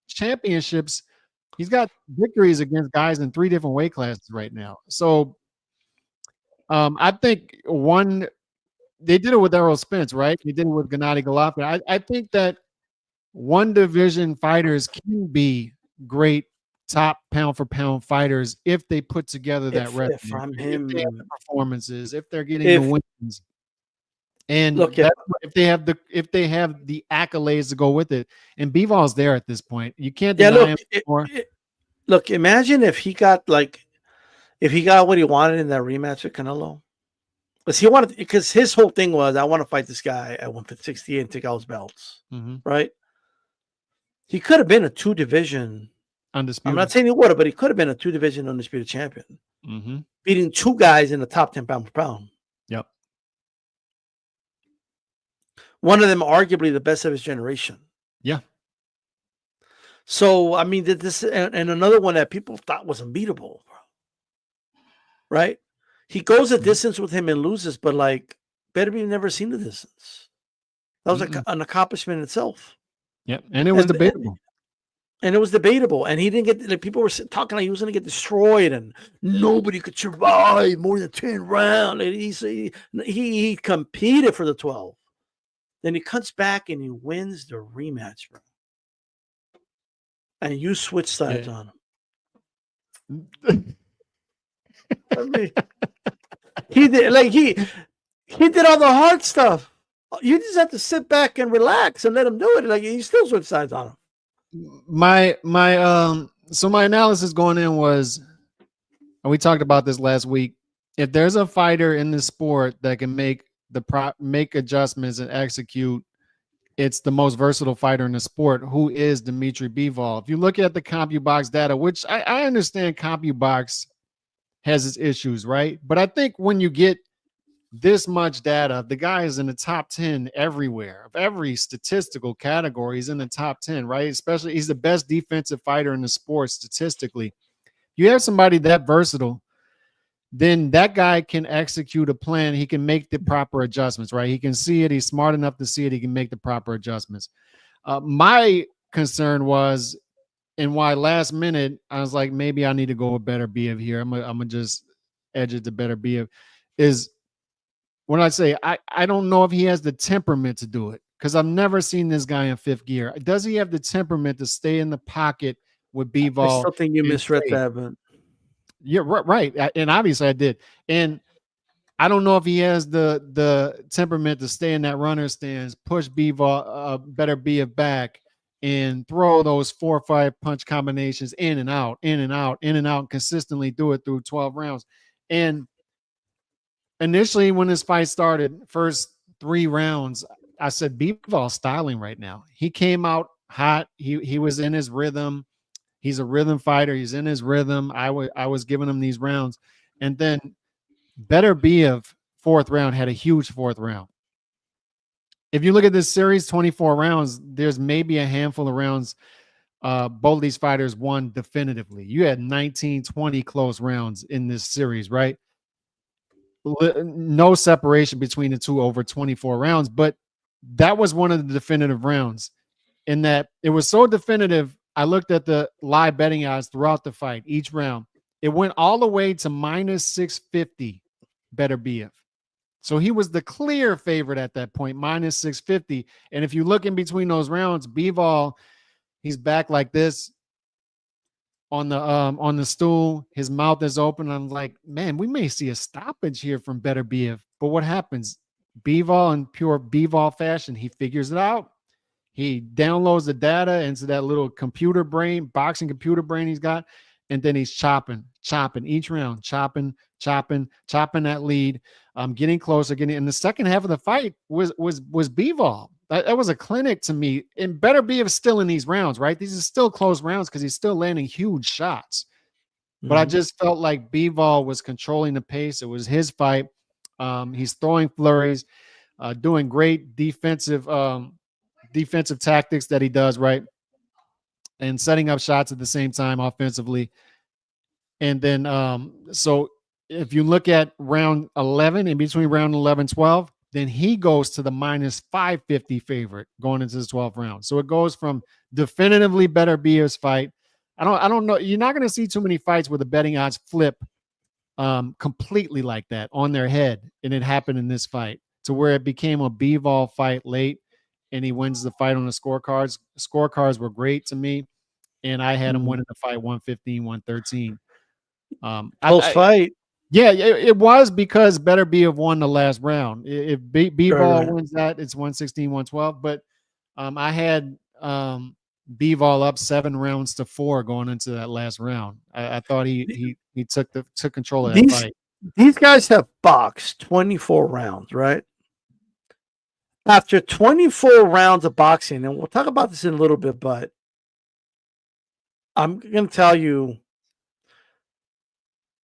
championships. He's got victories against guys in 3 different weight classes right now. So I think they did it with Errol Spence, right? They did it with Gennady Golovkin. I think that 1 division fighters can be great top pound for pound fighters if they put together that resume, if they have the performances, if they're getting the wins. And look, if they have the accolades to go with it, and Bivol's there at this point, you can't deny him anymore. Look, imagine if he got what he wanted in that rematch with Canelo, because his whole thing was, I want to fight this guy at 168 and take out his belts, right? He could have been a 2 division undisputed. I'm not saying he would have, but he could have been a 2 division undisputed champion, beating 2 guys in the top 10 pound for pound. Yep. One of them arguably the best of his generation. Yeah. So, I mean, this and another one that people thought was unbeatable, right? He goes a distance with him and loses, but like, Beterbiev never seen the distance. That was an accomplishment in itself. Yeah, and it was debatable. And it was debatable, and he didn't get. Like, people were talking like he was going to get destroyed, and nobody could survive more than 10 rounds. And he competed for the 12. Then he comes back and he wins the rematch, bro. And you switch sides on him. I mean, he did did all the hard stuff. You just have to sit back and relax and let him do it. Like, he still switch sides on him. So my analysis going in was, and we talked about this last week, if there's a fighter in the sport that can make adjustments and execute, it's the most versatile fighter in the sport, who is Dimitri Bivol. If you look at the CompuBox data, which I understand CompuBox has its issues, right? But I think when you get this much data, the guy is in the top 10 everywhere, of every statistical category. He's in the top 10, right? Especially, he's the best defensive fighter in the sport statistically. You have somebody that versatile, then that guy can execute a plan. He can make the proper adjustments, right? He can see it. He's smart enough to see it. He can make the proper adjustments. My concern was, and why last minute I was like, maybe I need to go with Beterbiev here. I'm gonna just edge it to Beterbiev. Is when I say I don't know if he has the temperament to do it, because I've never seen this guy in 5th gear. Does he have the temperament to stay in the pocket with Bivol? I still think you misread that, but yeah, right. And obviously I did. And I don't know if he has the temperament to stay in that runner stance, push Beterbiev back, and throw those 4 or 5 punch combinations in and out, and consistently do it through 12 rounds. And initially, when this fight started, first 3 rounds, I said, Bivol's styling right now. He came out hot. He was in his rhythm. He's a rhythm fighter. He's in his rhythm. I was giving him these rounds. And then Beterbiev, 4th round, had a huge 4th round. If you look at this series, 24 rounds, there's maybe a handful of rounds both of these fighters won definitively. You had 19, 20 close rounds in this series, right? No separation between the two over 24 rounds. But that was one of the definitive rounds. In that it was so definitive, I looked at the live betting odds throughout the fight, each round. It went all the way to minus 650 Beterbiev. So he was the clear favorite at that point, minus 650. And if you look in between those rounds, Bivol, he's back like this on the stool. His mouth is open. I'm like, man, we may see a stoppage here from Beterbiev. But what happens? Bivol, in pure Bivol fashion, he figures it out. He downloads the data into that little computer brain, boxing computer brain he's got, and then he's chopping each round, chopping that lead, getting closer, in the second half of the fight was Bivol. That was a clinic to me. And Beterbiev is still in these rounds, right? These are still close rounds because he's still landing huge shots. But I just felt like Bivol was controlling the pace. It was his fight. He's throwing flurries, doing great defensive tactics that he does, right? And setting up shots at the same time offensively. And then, so if you look at round 11, in between round 11, 12, then he goes to the minus 550 favorite going into the 12th round. So it goes from definitively Beterbiev's fight. I don't know. You're not going to see too many fights where the betting odds flip completely like that on their head. And it happened in this fight to where it became a Bivol fight late and he wins the fight on the scorecards. Scorecards were great to me. And I had him winning the fight 115, 113. Close fight. Yeah, it was because Beterbiev won the last round. If Bivol wins that, it's 116, 112. But I had Bivol up 7-4 going into that last round. I thought he took control of that fight. These guys have boxed 24 rounds, right? After 24 rounds of boxing, and we'll talk about this in a little bit, but I'm going to tell you,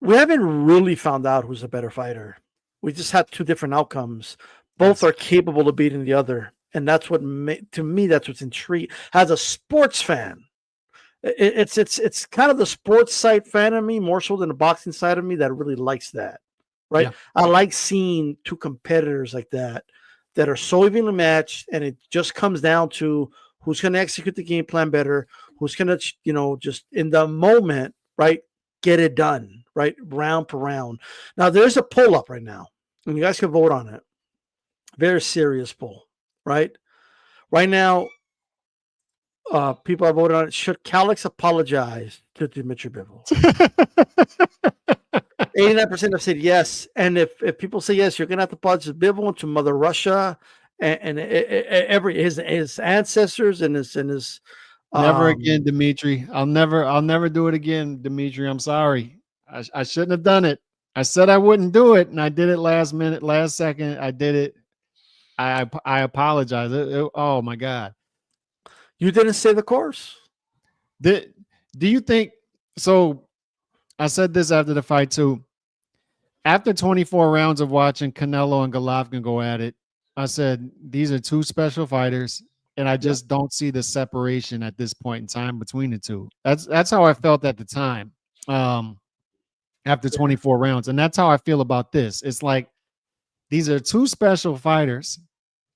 we haven't really found out who's a better fighter. We just had two different outcomes. Both are capable of beating the other. And that's what, to me, that's what's intriguing. As a sports fan, it's kind of the sports side fan of me, more so than the boxing side of me, that really likes that, right? Yeah. I like seeing two competitors like that are so evenly matched, and it just comes down to who's going to execute the game plan better, who's going to, just in the moment, right, get it done, right, round per round. Now, there's a poll up right now, and you guys can vote on it. Very serious poll, right? Right now, people are voting on it. Should Calix apologize to Dmitry Bivol? 89% have said yes. And if people say yes, you're going to have to apologize to Bivol and to Mother Russia and his ancestors and his never again, Dmitry. I'll never do it again, Dmitry. I'm sorry. I shouldn't have done it. I said I wouldn't do it, and I did it last minute, last second. I did it. I apologize. Oh my God. You didn't stay the course. Do you think so? I said this after the fight too. After 24 rounds of watching Canelo and Golovkin go at it, I said these are two special fighters, and I just don't see the separation at this point in time between the two. That's how I felt at the time. After 24 rounds, and that's how I feel about this. It's like these are two special fighters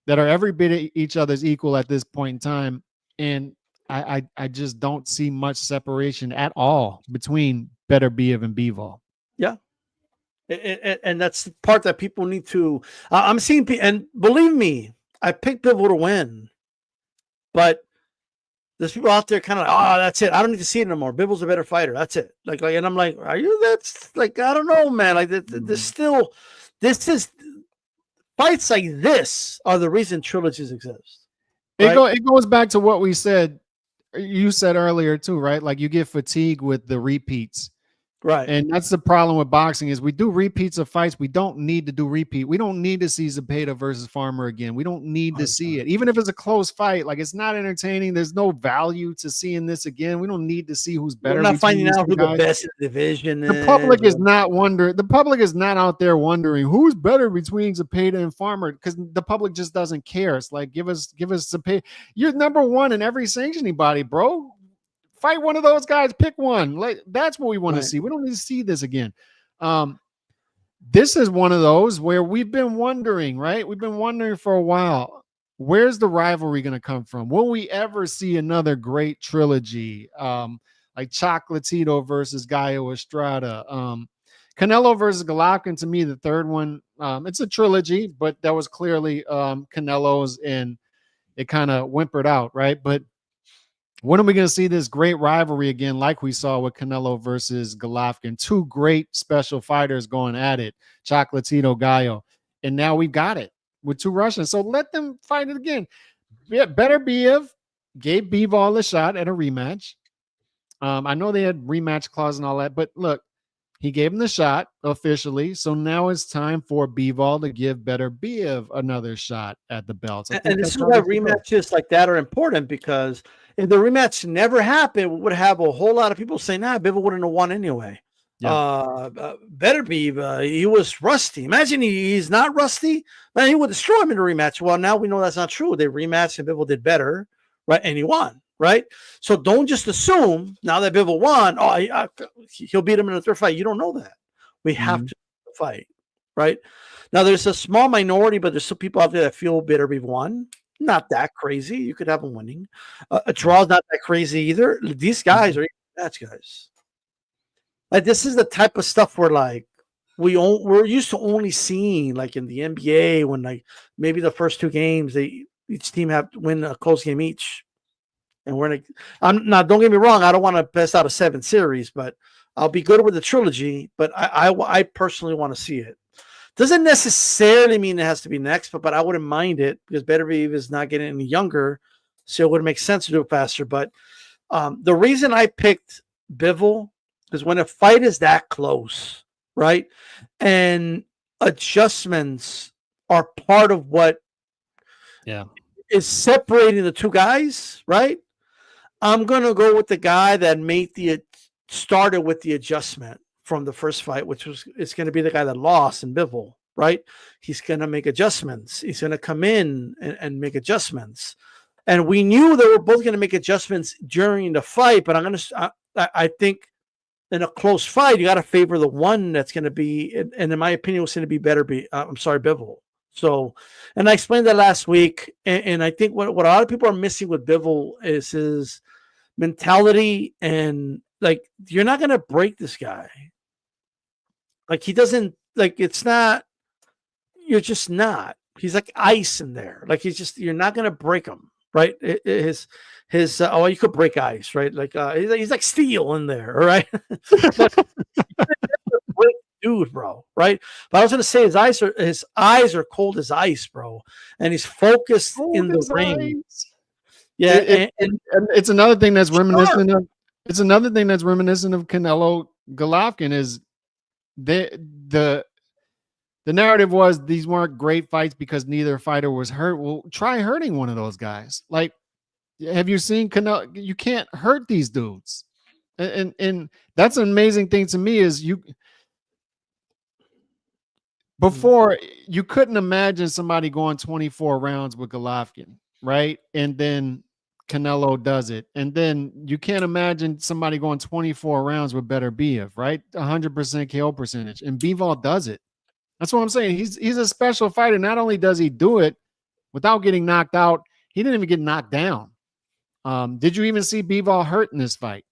that are every bit each other's equal at this point in time, and I just don't see much separation at all between Beterbiev and Bivol. Yeah. And that's the part that people need to I'm seeing, and believe me, I picked Bivol to win, but there's people out there kind of like, oh, that's it. I don't need to see it no more. Bivol's a better fighter. That's it. Like, and I'm like, are you? That's like, I don't know, man. Like, this is fights like this are the reason trilogies exist. Right? It goes back to what we said. You said earlier too, right? Like you get fatigued with the repeats. Right. And that's the problem with boxing is we do repeats of fights. We don't need to do repeat. We don't need to see Zepeda versus Farmer again. We don't need to see it. Even if it's a close fight, like it's not entertaining. There's no value to seeing this again. We don't need to see who's better. We're not finding out who the best in the division is. The public is not wondering. The public is not out there wondering who's better between Zepeda and Farmer because the public just doesn't care. It's like, give us Zepeda. You're number one in every sanctioning body, bro. Fight one of those guys, pick one. Like that's what we want to see. We don't need to see this again. This is one of those where we've been wondering, right? We've been wondering for a while. where's the rivalry going to come from? Will we ever see another great trilogy? Like Chocolatito versus Gallo Estrada, Canelo versus Golovkin. To me, the third one, it's a trilogy, but that was clearly Canelo's, and it kind of whimpered out, right? But when are we going to see this great rivalry again, like we saw with Canelo versus Golovkin? Two great special fighters going at it, Chocolatito, Gallo, and now we've got it with two Russians. So let them fight it again. Beterbiev gave Bivol a shot at a rematch. I know they had rematch clause and all that, but look, he gave him the shot officially. So now it's time for Bivol to give Beterbiev another shot at the belts. And this is why rematches like that are important, because if the rematch never happened, we would have a whole lot of people saying, nah, Bivol wouldn't have won anyway. Yeah. Beterbiev, he was rusty. Imagine he's not rusty. Man, he would destroy him in a rematch. Well, now we know that's not true. They rematched and Bivol did better, right? And he won. Right. So don't just assume now that Bivol won, he'll beat him in the third fight. You don't know that. We have to fight. Right. Now, there's a small minority, but there's some people out there that feel Beterbiev won. Not that crazy. You could have him winning. A draw is not that crazy either. These guys are match guys. Like, this is the type of stuff where, like, we're used to only seeing, like, in the NBA, when, like, maybe the first two games, each team have to win a close game each. And don't get me wrong, I don't want to best out of 7 series, but I'll be good with the trilogy. But I personally want to see it. Doesn't necessarily mean it has to be next, but I wouldn't mind it, because Beterbiev is not getting any younger, so it would make sense to do it faster. But the reason I picked Bivol is when a fight is that close, right, and adjustments are part of what is separating the two guys, right? I'm going to go with the guy that started with the adjustment from the first fight, it's going to be the guy that lost in Bivol, right? He's going to make adjustments. He's going to come in and make adjustments. And we knew they were both going to make adjustments during the fight, but I think in a close fight, you got to favor the one that's going to be, and in my opinion, was going to be Bivol. So, and I explained that last week, and I think what a lot of people are missing with Bivol is his mentality, and, like, you're not going to break this guy. Like, he doesn't, like, it's not, you're just not. He's like ice in there. Like, you're not going to break him, right? You could break ice, right? Like, he's like steel in there, all right? But dude, bro, right? But I was going to say his eyes are cold as ice, bro, and he's focused in the ring. Yeah, and it's another thing that's reminiscent of. It's another thing that's reminiscent of Canelo Golovkin is the narrative was these weren't great fights because neither fighter was hurt. Well, try hurting one of those guys. Like, have you seen Canelo? You can't hurt these dudes, and that's an amazing thing to me is before, you couldn't imagine somebody going 24 rounds with Golovkin, right? And then Canelo does it. And then you can't imagine somebody going 24 rounds with Beterbiev, right? 100% KO percentage. And Bivol does it. That's what I'm saying. He's a special fighter. Not only does he do it without getting knocked out, he didn't even get knocked down. Did you even see Bivol hurt in this fight?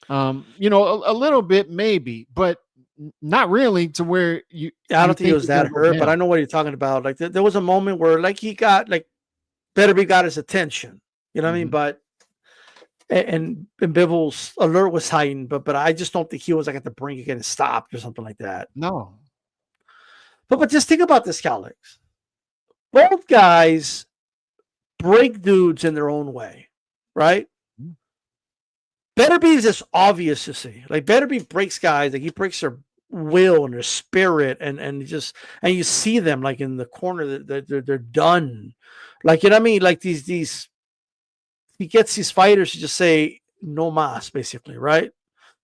A little bit maybe, but not really to where you. I don't think he was that hurt, but I know what you're talking about. Like, there was a moment where, like, he got, like, Beterbiev got his attention. You know what I mean? But and Bivol's alert was heightened, but I just don't think he was, like, at the brink of getting stopped or something like that. No. But just think about this, Alex. Both guys break dudes in their own way, right? Beterbiev is just obvious to see. Like, Beterbiev breaks guys, like, he breaks their will and their spirit, and you see them, like, in the corner that they're done. Like, you know what I mean? Like, these he gets these fighters to just say no mas, basically, right?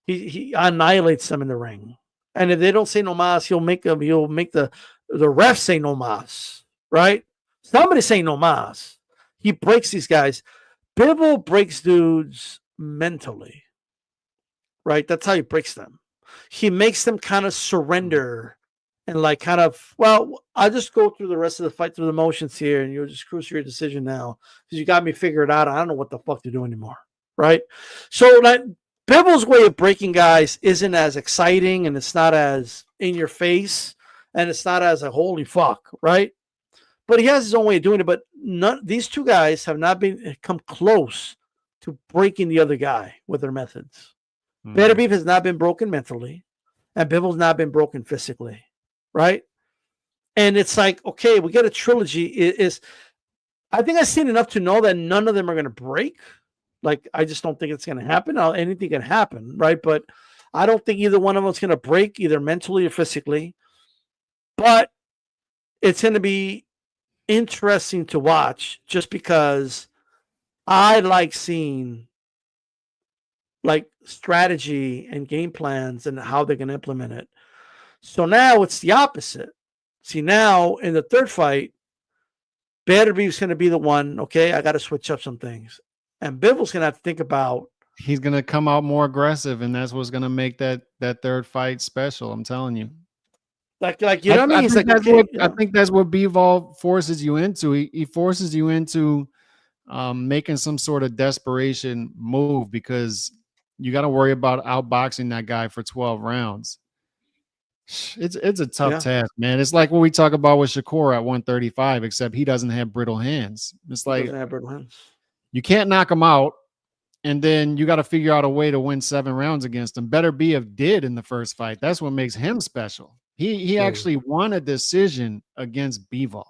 He annihilates them in the ring. And if they don't say no mas, he'll make the ref say no mas, right? Somebody say no mas. He breaks these guys. Bivol breaks dudes mentally, right? That's how he breaks them. He makes them kind of surrender and like kind of, well, I'll just go through the rest of the fight through the motions here, and you'll just cruise your decision now because you got me figured out. I don't know what the fuck to do anymore, right? So like Bivol's way of breaking guys isn't as exciting, and it's not as in your face, and it's not as a holy fuck, right? But he has his own way of doing it. But these two guys have not come close to breaking the other guy with their methods. Beterbiev has not been broken mentally, and Bivol's not been broken physically. Right. And it's like, okay, we get a trilogy. I think I've seen enough to know that none of them are going to break. Like, I just don't think it's going to happen. Anything can happen. Right. But I don't think either one of them is going to break either mentally or physically. But it's going to be interesting to watch just because I like seeing like strategy and game plans and how they're going to implement it. So now it's the opposite. See, now in the third fight, Beterbiev's going to be the one, okay, I got to switch up some things. And Bivol's going to have to think about. He's going to come out more aggressive, and that's what's going to make that third fight special. I'm telling you. Like you know what I mean? I think that's what Bivol forces you into. He forces you into making some sort of desperation move because you got to worry about outboxing that guy for 12 rounds. It's a tough task, man. It's like what we talk about with Shakur at 135, except he doesn't have brittle hands. It's like you can't knock him out, and then you got to figure out a way to win 7 rounds against him. Beterbiev did in the first fight. That's what makes him special. He actually won a decision against Bivol.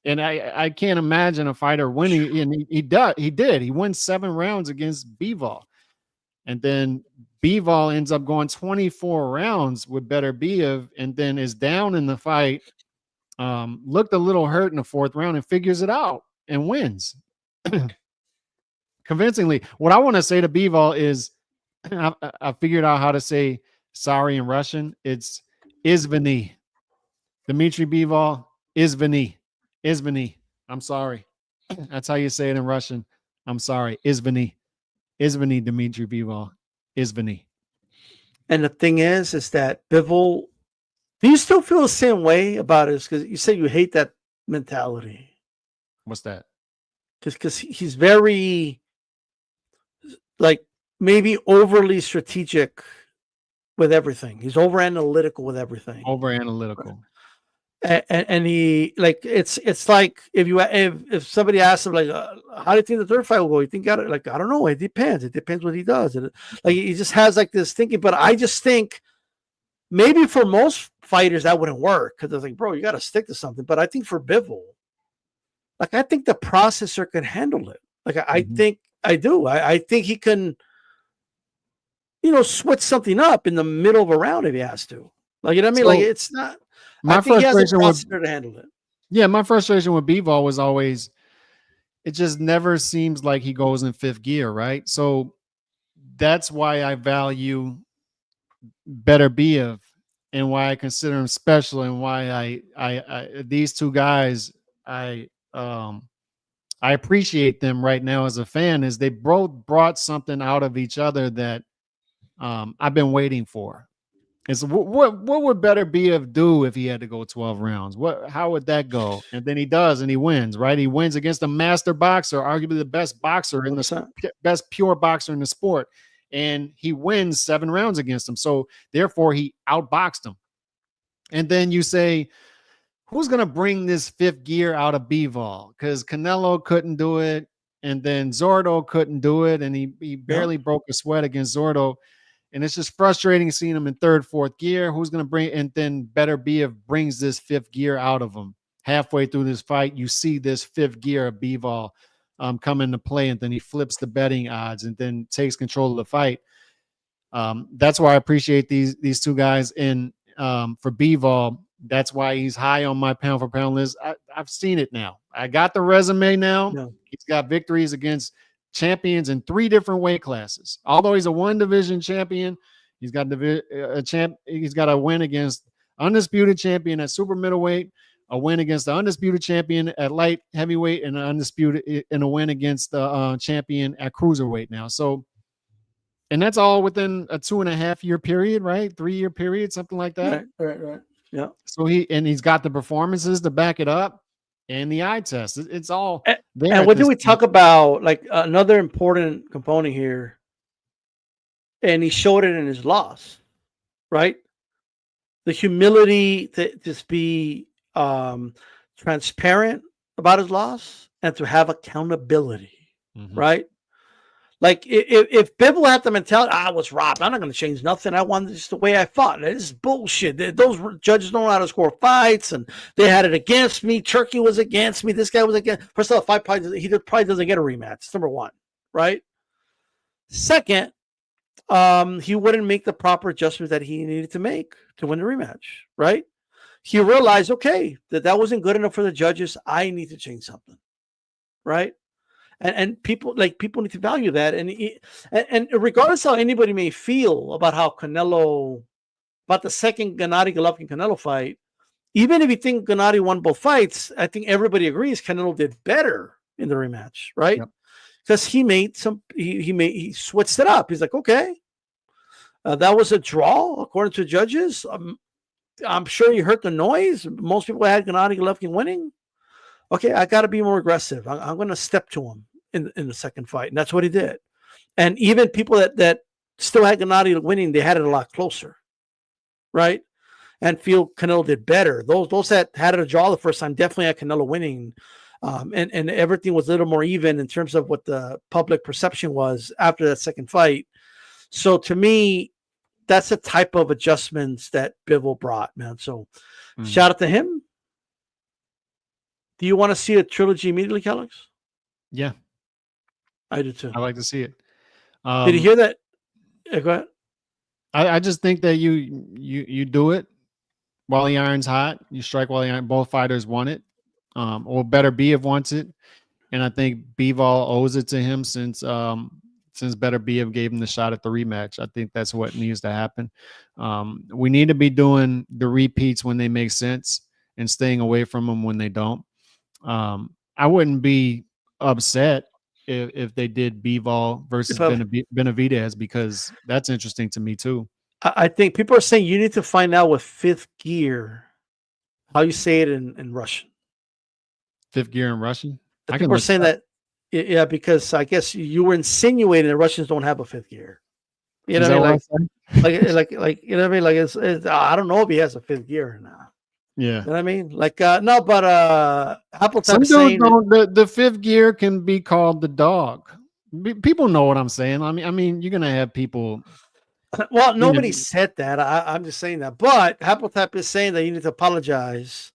And I can't imagine a fighter winning, and he did. He won 7 rounds against Bivol. And then Bivol ends up going 24 rounds with Beterbiev and then is down in the fight, looked a little hurt in the 4th round and figures it out and wins. Convincingly. What I want to say to Bivol is I figured out how to say sorry in Russian. It's Izvini. Dmitry Bivol, Izvini. Izvini. I'm sorry. That's how you say it in Russian. I'm sorry. Izvini. Izvini, Dmitry Bivol. Izvini. And the thing is that Bivol, do you still feel the same way about it? Because you say you hate that mentality. What's that? Because he's very, like, maybe overly strategic with everything. He's over analytical with everything. Over analytical. And he, like, it's like if somebody asks him, like, how do you think the third fight will go? You think, like, I don't know. It depends. It depends what he does. Like, he just has like this thinking. But I just think maybe for most fighters that wouldn't work because they're like, bro, you got to stick to something. But I think for Bivol, like, I think the processor can handle it. Like, I think I do. I think he can, switch something up in the middle of a round if he has to. Like, you know what I mean? Like, it's not. My frustration to handle it. Yeah, my frustration with Bivol was always it just never seems like he goes in 5th gear, right? So that's why I value Beterbiev and why I consider him special and why I these two guys I appreciate them right now as a fan is they both brought something out of each other that I've been waiting for. It's what would Beterbiev do if he had to go 12 rounds? How would that go? And then he does, and he wins, right? He wins against a master boxer, arguably the best boxer in the best pure boxer in the sport, and he wins 7 rounds against him. So therefore, he outboxed him. And then you say, who's gonna bring this 5th gear out of Bivol? Because Canelo couldn't do it, and then Zordo couldn't do it, and he barely broke a sweat against Zordo. And it's just frustrating seeing him in 3rd, 4th gear. Who's going to bring? And then Beterbiev brings this 5th gear out of him. Halfway through this fight, you see this 5th gear of Bivol come into play, and then he flips the betting odds and then takes control of the fight. That's why I appreciate these two guys. And for Bivol, that's why he's high on my pound for pound list. I've seen it now. I got the resume now. Yeah. He's got victories against champions in 3 different weight classes. Although he's a 1 division champion, he's got he's got a win against undisputed champion at super middleweight, a win against the undisputed champion at light heavyweight, and a win against the champion at cruiserweight now. So, and that's all within a 2.5 year period, right? 3 year period, something like that. Right. Yeah. So he's got the performances to back it up and the eye test. It's all there. And what do we talk about? Like another important component here, and he showed it in his loss, right? The humility to just be transparent about his loss and to have accountability, right? Like if Bivol had the mentality, I was robbed, I'm not going to change nothing. I won just the way I fought. This is bullshit. Those judges don't know how to score fights, and they had it against me. Turkey was against me. This guy was against. First of all, he probably doesn't get a rematch. That's number one, right? Second, he wouldn't make the proper adjustments that he needed to make to win the rematch, right? He realized, okay, that wasn't good enough for the judges. I need to change something, right? And people need to value that. And regardless how anybody may feel about the second Gennady Golovkin Canelo fight, even if you think Gennady won both fights, I think everybody agrees Canelo did better in the rematch, right? Because he switched it up. He's like, okay, that was a draw according to judges. I'm sure you heard the noise. Most people had Gennady Golovkin winning. Okay, I got to be more aggressive. I'm going to step to him in the second fight, and that's what he did. And even people that still had Gennady winning, they had it a lot closer, right? And feel Canelo did better. Those that had it a draw the first time definitely had Canelo winning, and everything was a little more even in terms of what the public perception was after that second fight. So to me, that's the type of adjustments that Bivol brought, man. So shout out to him. Do you want to see a trilogy immediately, Callum? Yeah, I do too. I like to see it. Did you hear that? Yeah, go ahead. I just think that you do it while the iron's hot. You strike while the iron. Both fighters want it, or Beterbiev wants it, and I think Bivol owes it to him since Beterbiev gave him the shot at the rematch. I think that's what needs to happen. We need to be doing the repeats when they make sense and staying away from them when they don't. I wouldn't be upset if they did Bivol versus Benavidez, because that's interesting to me too. I think people are saying you need to find out with fifth gear how you say it in Russian. Fifth gear in Russian? People are saying that, yeah, because I guess you were insinuating that Russians don't have a fifth gear. You know what I mean? Like you know what I mean? Like it's I don't know if he has a fifth gear or not. Yeah. You know what I mean? Like no, but some dudes don't. The fifth gear can be called the dog. People know what I'm saying. I mean, you're gonna have people. Well, nobody said that. I'm just saying that. But Happeltap is saying that you need to apologize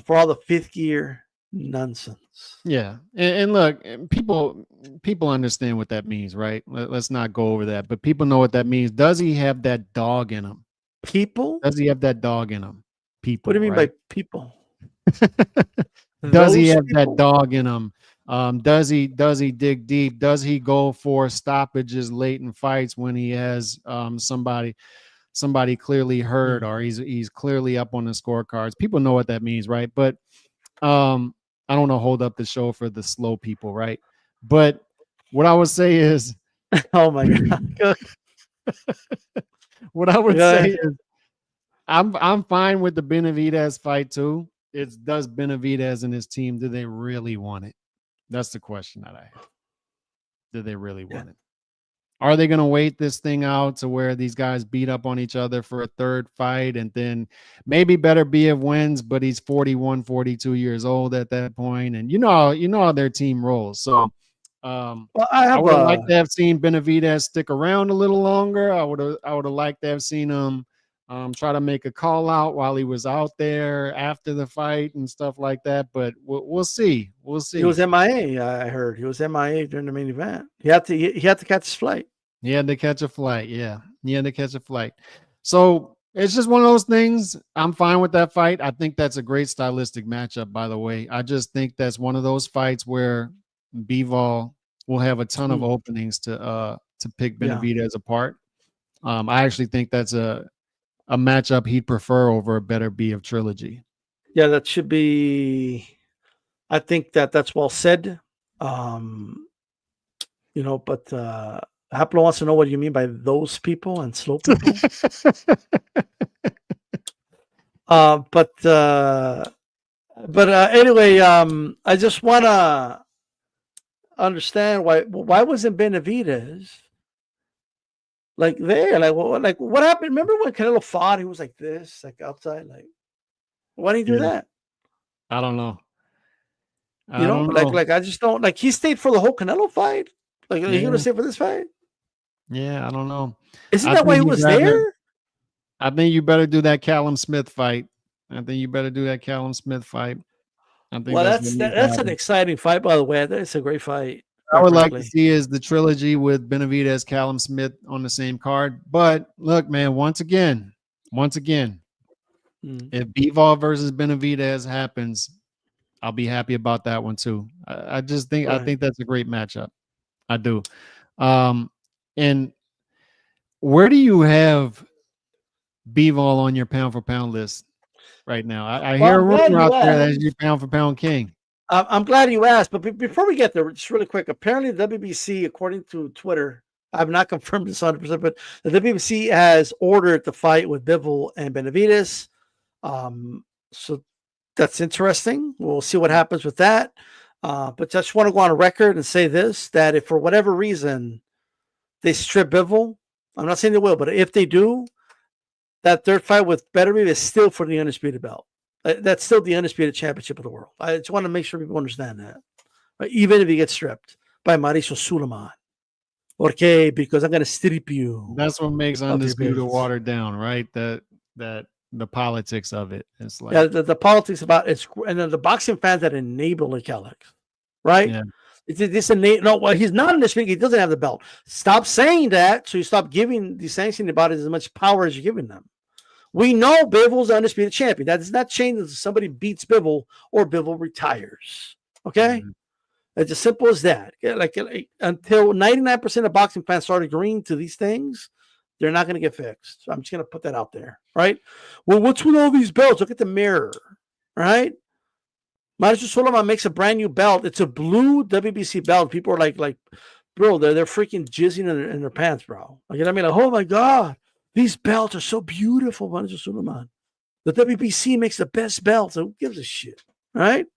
for all the fifth gear nonsense. Yeah, and look, people understand what that means, right? Let's not go over that, but people know what that means. Does he have that dog in him? People? Does he have that dog in him? People. What do you mean by people? Does he have that dog in him? Does he dig deep? Does he go for stoppages late in fights when he has somebody clearly hurt, or he's clearly up on the scorecards? People know what that means, right? But I don't know, hold up the show for the slow people, right? But what I would say is, oh my God. What I would say is, I'm fine with the Benavidez fight too. It's, does Benavidez and his team, do they really want it? That's the question that I have. Do they really want it? Are they going to wait this thing out to where these guys beat up on each other for a third fight, and then maybe Beterbiev wins, but he's 41, 42 years old at that point, and you know how their team rolls. So well, I would have liked to have seen Benavidez stick around a little longer. I would have liked to have seen him try to make a call out while he was out there after the fight and stuff like that. But we'll see. We'll see. He was MIA. I heard he was MIA during the main event. He had to catch his flight. He had to catch a flight. Yeah, he had to catch a flight. So it's just one of those things. I'm fine with that fight. I think that's a great stylistic matchup, by the way. I just think that's one of those fights where Bivol will have a ton of openings to pick Benavidez apart. I actually think that's a matchup he'd prefer over a Beterbiev trilogy. Yeah, that should be. I think that's well said. But Haplo wants to know what you mean by those people and slow people. Anyway, I just want to understand why wasn't Benavidez like there? Like what happened? Remember when Canelo fought? He was like this, like outside. Like, why didn't he do that? I don't know. You know, like I just don't like. He stayed for the whole Canelo fight. Like, are you gonna stay for this fight? Yeah, I don't know. Isn't that why he was there? I think you better do that Callum Smith fight. I think you better do that Callum Smith fight. I think that's an exciting fight, by the way. It's a great fight. I would like to see is the trilogy with Benavidez, Callum Smith on the same card. But look, man, once again, if Bivol versus Benavidez happens, I'll be happy about that one too. I just think I think that's a great matchup. I do. And where do you have Bivol on your pound for pound list right now? I hear a rumor out there that your pound for pound king. I'm glad you asked, but before we get there, just really quick, apparently the WBC, according to Twitter, I've not confirmed this 100%, but the WBC has ordered the fight with Bivol and Benavidez. So that's interesting. We'll see what happens with that. But just want to go on record and say this, that if for whatever reason they strip Bivol, I'm not saying they will, but if they do, that third fight with Beterbiev is still for the undisputed belt. That's still the undisputed championship of the world. I just want to make sure people understand that. Right? Even if he gets stripped by Mauricio Suleiman. Okay, because I'm going to strip you. That's what makes undisputed watered down, right? That the politics of it. It's like the politics about it's, and then the boxing fans that enable it, Alex, right? Yeah. He's not in this league. He doesn't have the belt. Stop saying that, so you stop giving the sanctioning bodies as much power as you're giving them. We know Bivol's the undisputed champion. That does not change if somebody beats Bivol or Bivol retires. Okay? It's as simple as that. Like until 99% of boxing fans start agreeing to these things, they're not going to get fixed. So I'm just going to put that out there, right? Well, what's with all these belts? Look at the mirror, right? Mauricio Suleiman makes a brand new belt. It's a blue WBC belt. People are like, bro, they're freaking jizzing in their pants, bro. Like, you know what I mean? Like, oh my God, these belts are so beautiful, Mauricio Suleiman. The WBC makes the best belts. So who gives a shit, right?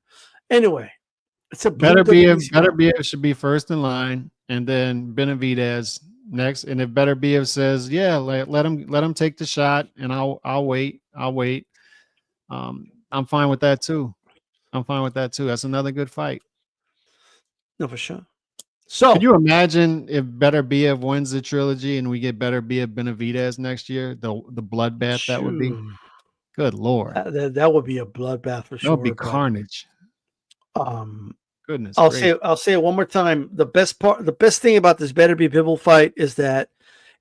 Anyway, it's a Beterbiev should be first in line, and then Benavidez next. And if Beterbiev says, yeah, let him take the shot, and I'll wait. I'm fine with that too. That's another good fight. No, for sure. So could you imagine if Beterbiev wins the trilogy and we get Beterbiev Benavidez next year? The bloodbath that would be. Good Lord. That would be a bloodbath for sure. That would be carnage. Goodness. I'll say it one more time. The best thing about this Beterbiev Bivol fight is that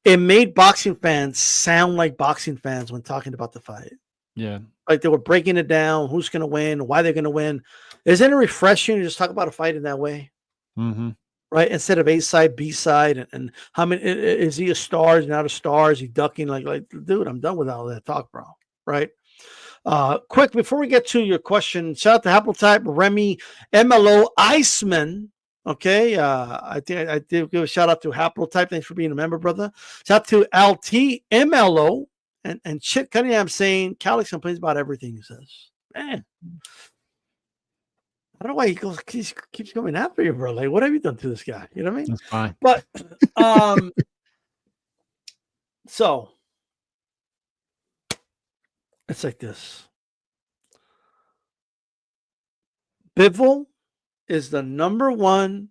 it made boxing fans sound like boxing fans when talking about the fight. Yeah. Like they were breaking it down, who's going to win, why they're going to win. Isn't it refreshing to just talk about a fight in that way? Mm-hmm. Right? Instead of A side, B side, and how many is he a star? Is he not a star? Is he ducking? Like, dude, I'm done with all that talk, bro. Right? Quick, before we get to your question, shout out to Haplotype, Remy, MLO, Iceman. Okay. I think I did give a shout out to Haplotype. Thanks for being a member, brother. Shout out to LT, MLO. And Chip Cunningham saying Calix complains about everything, he says. Man. I don't know why he keeps going after you, bro. Like, what have you done to this guy? You know what I mean? That's fine. But so it's like this. Bivol is the number one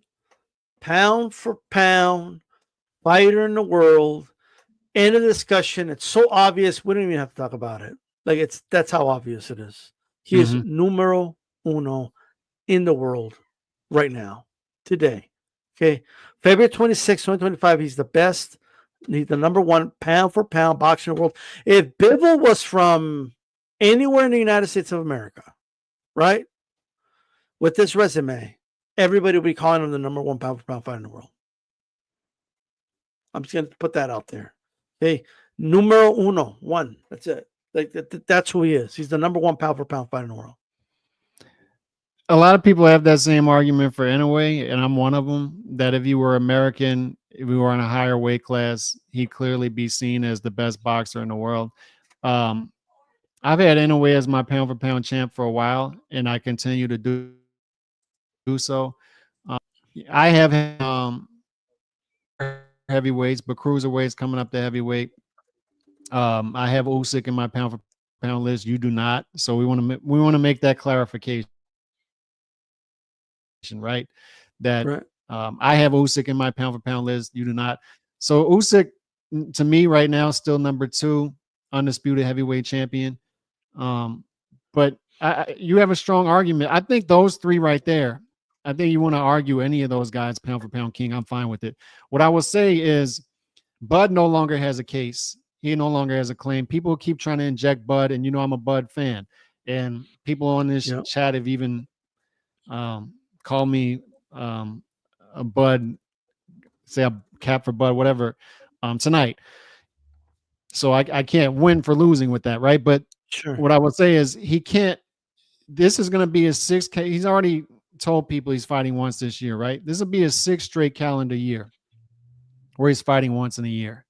pound for pound fighter in the world. End of discussion. It's so obvious. We don't even have to talk about it. Like that's how obvious it is. He is numero uno in the world right now, today. Okay. February 26, 2025. He's the best. He's the number one pound for pound boxer in the world. If Bivol was from anywhere in the United States of America, right? With this resume, everybody would be calling him the number one pound for pound fighter in the world. I'm just going to put that out there. Okay, numero uno, one. That's it. Like that's who he is. He's the number one pound for pound fighter in the world. A lot of people have that same argument for Inoue, and I'm one of them. That if you were American, if we were in a higher weight class, he'd clearly be seen as the best boxer in the world. I I've had Inoue as my pound for pound champ for a while, and I continue to do so. I have heavyweights, but cruiserweights coming up to heavyweight. I have Usyk in my pound for pound list. You do not, so we want to make that clarification, right? That Right. I have Usyk in my pound for pound list. You do not. So Usyk, to me right now, still number 2 undisputed heavyweight champion. But you have a strong argument. I think those 3 right there. I think you want to argue any of those guys pound for pound king. I'm fine with it. What I will say is Bud no longer has a case. He no longer has a claim. People keep trying to inject Bud, and I'm a Bud fan. And people on this chat have even called me a Bud, say a cap for Bud, whatever, tonight. So I can't win for losing with that, right? But what I would say is he can't. This is going to be his 6th. He's already told people he's fighting once this year, right? This will be his 6th straight calendar year where he's fighting once in a year.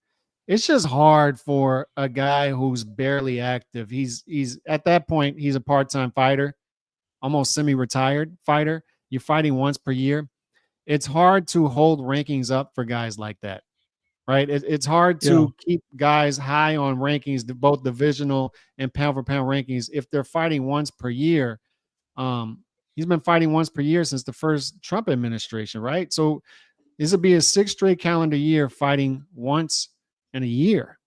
It's just hard for a guy who's barely active. He's at that point, he's a part-time fighter, almost semi-retired fighter. You're fighting once per year. It's hard to hold rankings up for guys like that, right? It's hard to keep guys high on rankings, both divisional and pound for pound rankings, if they're fighting once per year. He's been fighting once per year since the first Trump administration, right? So this will be a 6th straight calendar year fighting once in a year.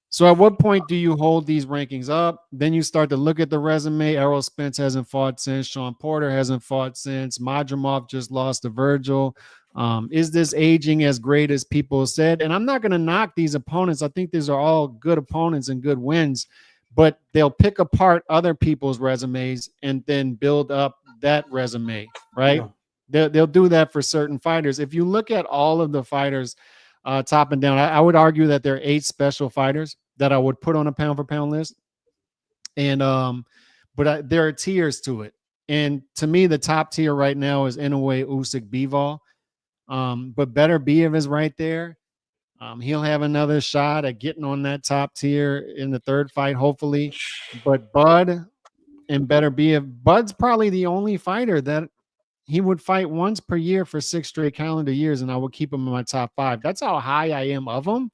So at what point do you hold these rankings up? Then you start to look at the resume. Errol Spence hasn't fought since. Sean Porter hasn't fought since. Madrimov just lost to Virgil. Is this aging as great as people said? And I'm not going to knock these opponents. I think these are all good opponents and good wins, but they'll pick apart other people's resumes and then build up that resume, right? They'll do that for certain fighters. If you look at all of the fighters top and down, I would argue that there are 8 special fighters that I would put on a pound for pound list. And but there are tiers to it. And to me, the top tier right now is Inoue, Usyk, Bivol. But Beterbiev is right there. He'll have another shot at getting on that top tier in the 3rd fight, hopefully. But Bud and Beterbiev, Bud's probably the only fighter that he would fight once per year for 6 straight calendar years, and I would keep him in my top 5. That's how high I am of him.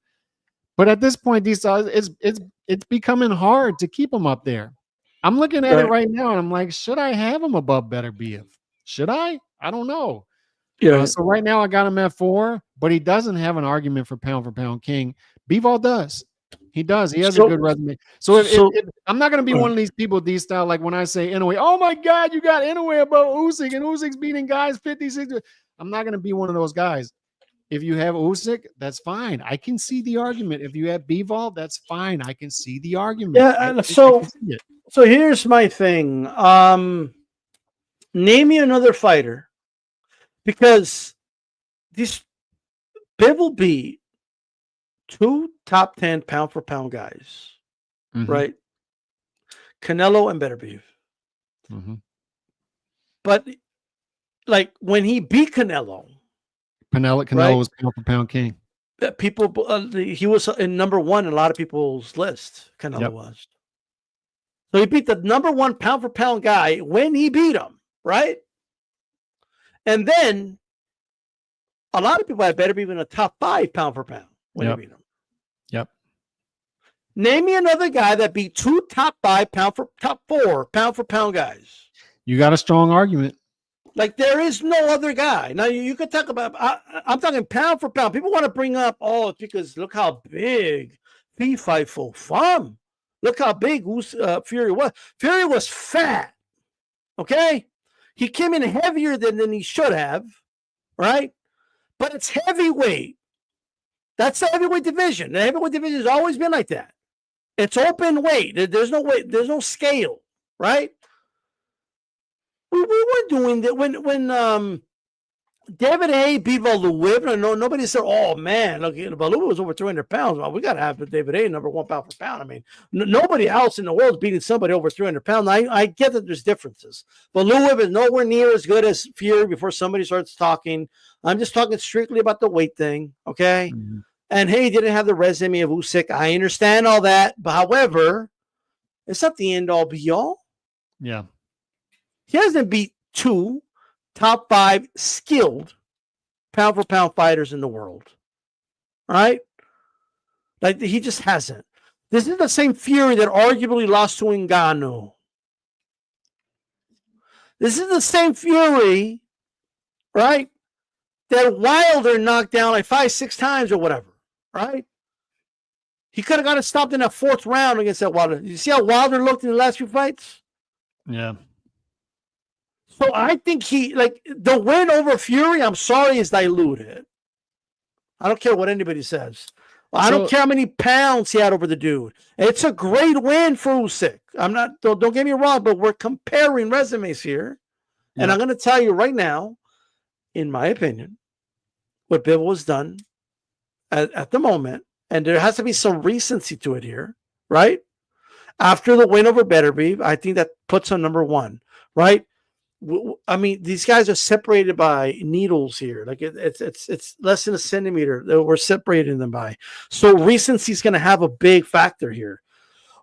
But at this point, it's becoming hard to keep him up there. I'm looking at it right now, and I'm like, should I have him above Beterbiev? Should I? I don't know. So right now I got him at 4, but he doesn't have an argument for pound king. Bivol does. He does. He has a good resume. So if I'm not going to be one of these people, D-style, like when I say Inoue, oh my God, you got Inoue above Usyk, and Usyk's beating guys 56. I'm not going to be one of those guys. If you have Usyk, that's fine. I can see the argument. If you have Bivol, that's fine. I can see the argument. Yeah. So here's my thing. Name me another fighter, because there will be 2 top 10 pound for pound guys, right? Canelo and Beterbiev. But like when he beat Canelo was pound for pound king. People, he was in number 1 in a lot of people's list. Canelo was. So he beat the number 1 pound for pound guy when he beat him, right? And then a lot of people had Beterbiev in a top 5 pound for pound when he beat him. Name me another guy that beat 2 top 5 top 4 pound for pound guys. You got a strong argument. Like there is no other guy. Now you could talk about. I'm talking pound for pound. People want to bring up, it's because look how big he fight for fun. Look how big Fury was. Fury was fat. Okay, he came in heavier than he should have, right? But it's heavyweight. That's the heavyweight division. The heavyweight division has always been like that. It's open weight. There's no weight. There's no scale, right? We were doing that when David A. Bivol the Undisputed. Nobody said, "Oh man, look, Baloo was over 300 pounds." Well, we got to have David A. number 1 pound for pound. I mean, nobody else in the world is beating somebody over 300 pounds. I get that there's differences, but Lewis is nowhere near as good as Fury. Before somebody starts talking, I'm just talking strictly about the weight thing, okay? And hey, he didn't have the resume of Usyk. I understand all that, but however, It's not the end all be all. Yeah. He hasn't beat 2 top 5 skilled pound for pound fighters in the world. Right? Like he just hasn't. This is the same Fury that arguably lost to Ngannou. This is the same Fury, right? That Wilder knocked down like 5-6 times or whatever, right? He could have got it stopped in that 4th round against that Wilder. You see how Wilder looked in the last few fights? Yeah. So I think the win over Fury, I'm sorry, is diluted. I don't care what anybody says. I don't care how many pounds he had over the dude. It's a great win for Usyk. Don't get me wrong, but we're comparing resumes here. Yeah. And I'm going to tell you right now, in my opinion, what Bivol has done at the moment, and there has to be some recency to it here, right? After the win over Beterbiev, I think that puts him number 1, right? I mean, these guys are separated by needles here. Like it's less than a centimeter that we're separating them by. So recency is going to have a big factor here.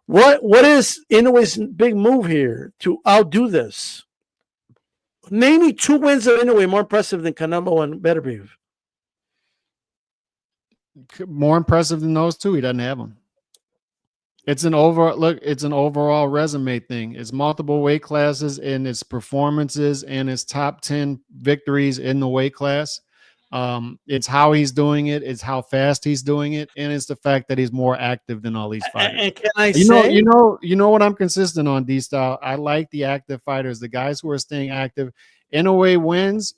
What is Inoue's big move here to outdo this? Name me 2 wins of Inoue more impressive than Canelo and Beterbiev. More impressive than those 2. He doesn't have them. It's an overall resume thing. It's multiple weight classes and its performances and its top 10 victories in the weight class. It's how he's doing it. It's how fast he's doing it. And it's the fact that he's more active than all these fighters. And can I say, you know what I'm consistent on, D-Style. I like the active fighters, the guys who are staying active. Inoue wins.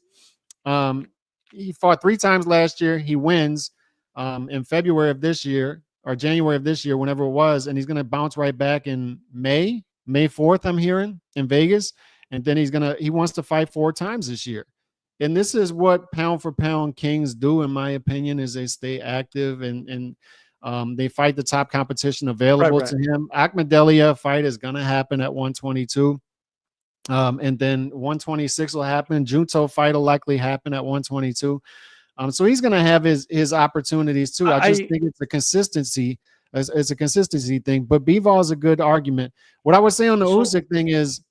He fought 3 times last year. He wins in February of this year. Or January of this year, whenever it was, and he's going to bounce right back in May 4th, I'm hearing, in Vegas. And then he wants to fight 4 times this year. And this is what pound for pound kings do, in my opinion, is they stay active and they fight the top competition available to him. Akhmadaliev fight is going to happen at 122. And then 126 will happen. Junto fight will likely happen at 122. So he's going to have his opportunities too. I just think it's a consistency. It's a consistency thing. But Bivol is a good argument. What I would say on the Usyk thing is,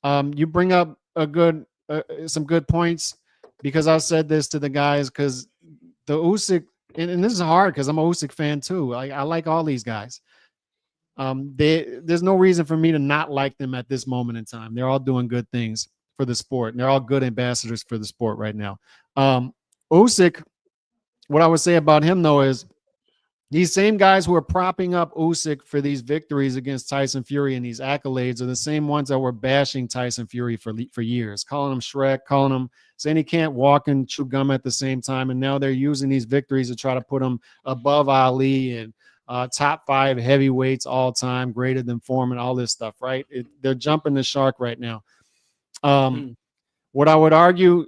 you bring up some good points, because I said this to the guys, because the Usyk, and this is hard because I'm a Usyk fan too. I like all these guys. There's no reason for me to not like them at this moment in time. They're all doing good things for the sport, and they're all good ambassadors for the sport right now. Usyk, what I would say about him, though, is these same guys who are propping up Usyk for these victories against Tyson Fury and these accolades are the same ones that were bashing Tyson Fury for years, calling him Shrek, saying he can't walk and chew gum at the same time. And now they're using these victories to try to put him above Ali and top 5 heavyweights all time, greater than Foreman, all this stuff, right? They're jumping the shark right now. What I would argue,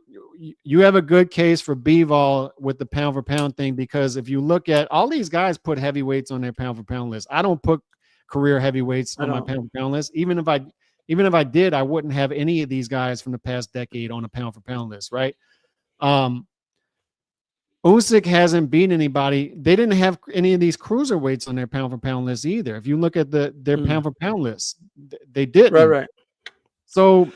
you have a good case for Bivol with the pound for pound thing, because if you look at all these guys put heavyweights on their pound for pound list. I don't put career heavyweights on my pound for pound list. Even if I did, I wouldn't have any of these guys from the past decade on a pound for pound list, right? Usyk hasn't beat anybody. They didn't have any of these cruiserweights on their pound for pound list either. If you look at their pound for pound list, they didn't. Right. So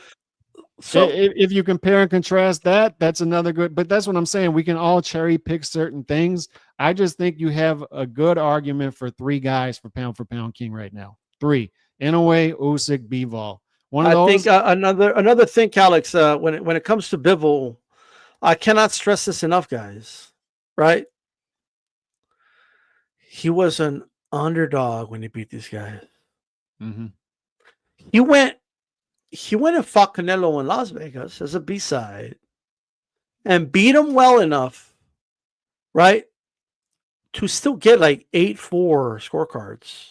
if you compare and contrast that's another good, but that's what I'm saying. We can all cherry pick certain things. I just think you have a good argument for 3 guys for pound king right now. 3: Inoue, Usyk, Bivol. One of those. I think another thing, Alex, when it comes to Bivol, I cannot stress this enough, guys. Right? He was an underdog when he beat these guys. Mm-hmm. He went and fought Canelo in Las Vegas as a B-side and beat him well enough, right, to still get like 8-4 scorecards.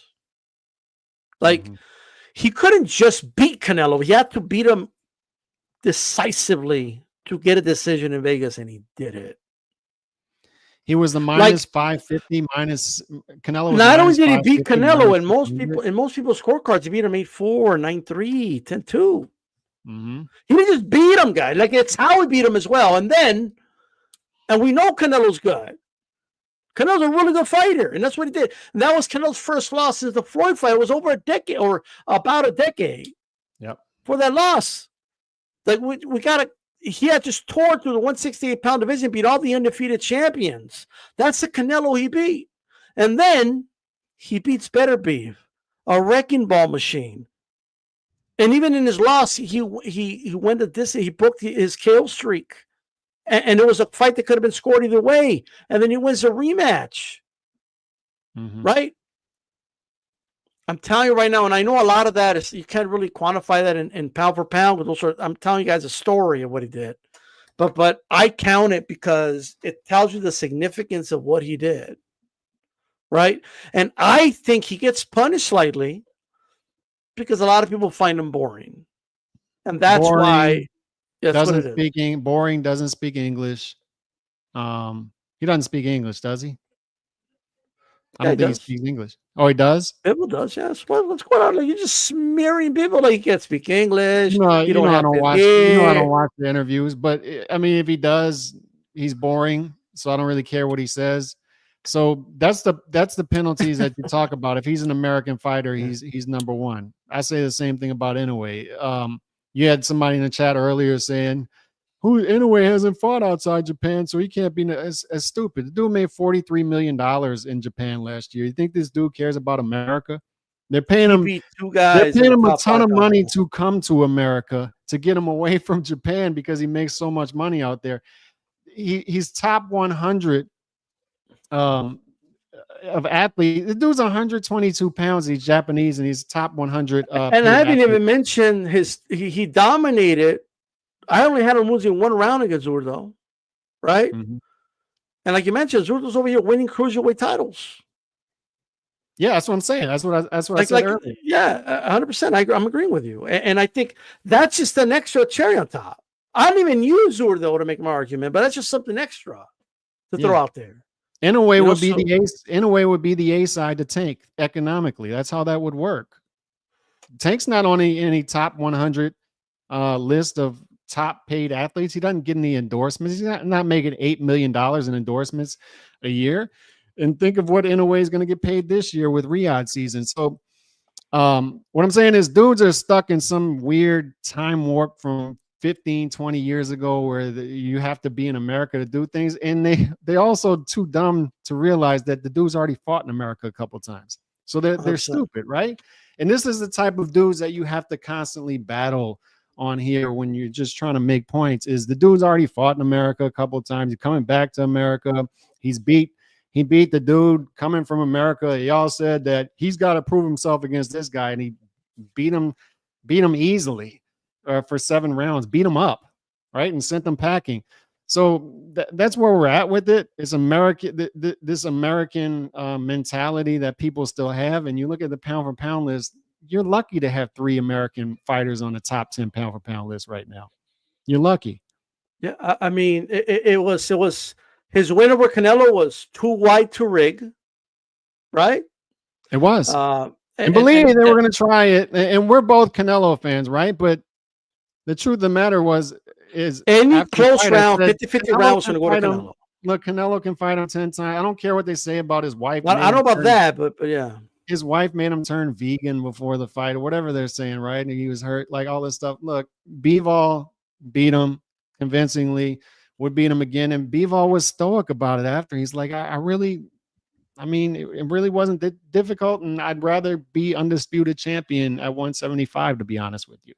Like, he couldn't just beat Canelo. He had to beat him decisively to get a decision in Vegas, and he did it. He was the minus 550 minus Canelo. Not only did he beat Canelo, in most people's scorecards, he beat him 8-4, 9-3, 10-2. He didn't just beat him, guys. Like, it's how he beat him as well. And we know Canelo's good. Canelo's a really good fighter, and that's what he did. And that was Canelo's first loss since the Floyd fight. It was over a decade, or about a decade. Yep. For that loss. Like we gotta. He had just tore through the 168-pound division, beat all the undefeated champions. That's the Canelo he beat. And then he beats Beterbiev, a wrecking ball machine. And even in his loss, he went the distance. He broke his KO streak. And it was a fight that could have been scored either way. And then he wins a rematch. Right? I'm telling you right now, and I know a lot of that is, you can't really quantify that in pound for pound. But those are, I'm telling you guys a story of what he did. But I count it because it tells you the significance of what he did. Right? And I think he gets punished slightly because a lot of people find him boring. And that's boring, why boring, doesn't speak English. He doesn't speak English, does he? I don't think he speaks English. Oh, he does? Bivol does, yes. What's going on? Like, you're just smearing Bivol like he can't speak English. No, you know I don't watch the interviews, but I mean, if he does, he's boring. So I don't really care what he says. So that's the penalties that you talk about. If he's an American fighter, he's number one. I say the same thing about Inoue. You had somebody in the chat earlier saying, Inoue hasn't fought outside Japan, so he can't be as stupid. The dude made $43 million in Japan last year. You think this dude cares about America? They're paying him a ton of money to come to America to get him away from Japan because he makes so much money out there. He's top 100 of athletes. The dude's 122 pounds. He's Japanese, and he's top 100. And I haven't even mentioned he dominated. I only had him losing one round against Zurdo, right? And like you mentioned, Zurdo's over here winning cruiserweight titles. Yeah, that's what I'm saying. That's what I said earlier. Yeah, 100%. I'm agreeing with you, and I think that's just an extra cherry on top. I don't even use Zurdo to make my argument, but that's just something extra to throw out there. Inoue would be the ace. Inoue would be the A side to Tank economically. That's how that would work. Tank's not on any top 100 list of top paid athletes. He doesn't get any endorsements. He's not making $8 million in endorsements a year. And think of what Inoue is going to get paid this year with Riyadh season. So what I'm saying is dudes are stuck in some weird time warp from 15, 20 years ago where you have to be in America to do things. And they also too dumb to realize that the dudes already fought in America a couple of times. So they're stupid, right? And this is the type of dudes that you have to constantly battle on here when you're just trying to make points. Is the dude's already fought in America a couple of times. He's coming back to America. He beat the dude coming from America. Y'all said that he's got to prove himself against this guy, and he beat him easily for 7 rounds, beat him up, right, and sent them packing. So that's where we're at with it. It's American, this American mentality that people still have. And you look at the pound for pound list, you're lucky to have 3 American fighters on the top 10 pound for pound list right now. You're lucky. Yeah, I mean, it was his win over Canelo was too wide to rig, right? It was. And believe me, they were going to try it. And we're both Canelo fans, right? But the truth of the matter is any close round, 50-50 rounds going to go to Canelo. Look, Canelo can fight him 10 times. I don't care what they say about his wife. I don't know about that, but yeah. His wife made him turn vegan before the fight or whatever they're saying, right? And he was hurt, like all this stuff. Look, Bivol beat him convincingly, would beat him again. And Bivol was stoic about it after. He's like, it really wasn't that difficult. And I'd rather be undisputed champion at 175, to be honest with you.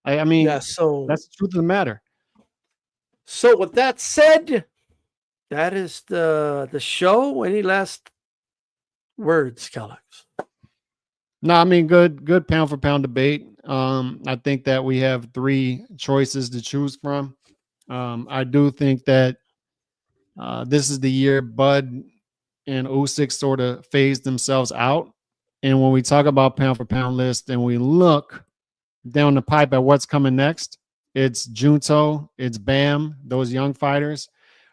I mean, so that's the truth of the matter. So with that said, that is the show. Any last words, Callum? No, I mean, good pound for pound debate. I think that we have 3 choices to choose from. I do think that this is the year Bud and Usyk sort of phased themselves out. And when we talk about pound for pound list and we look down the pipe at what's coming next, it's Junto, it's Bam. Those young fighters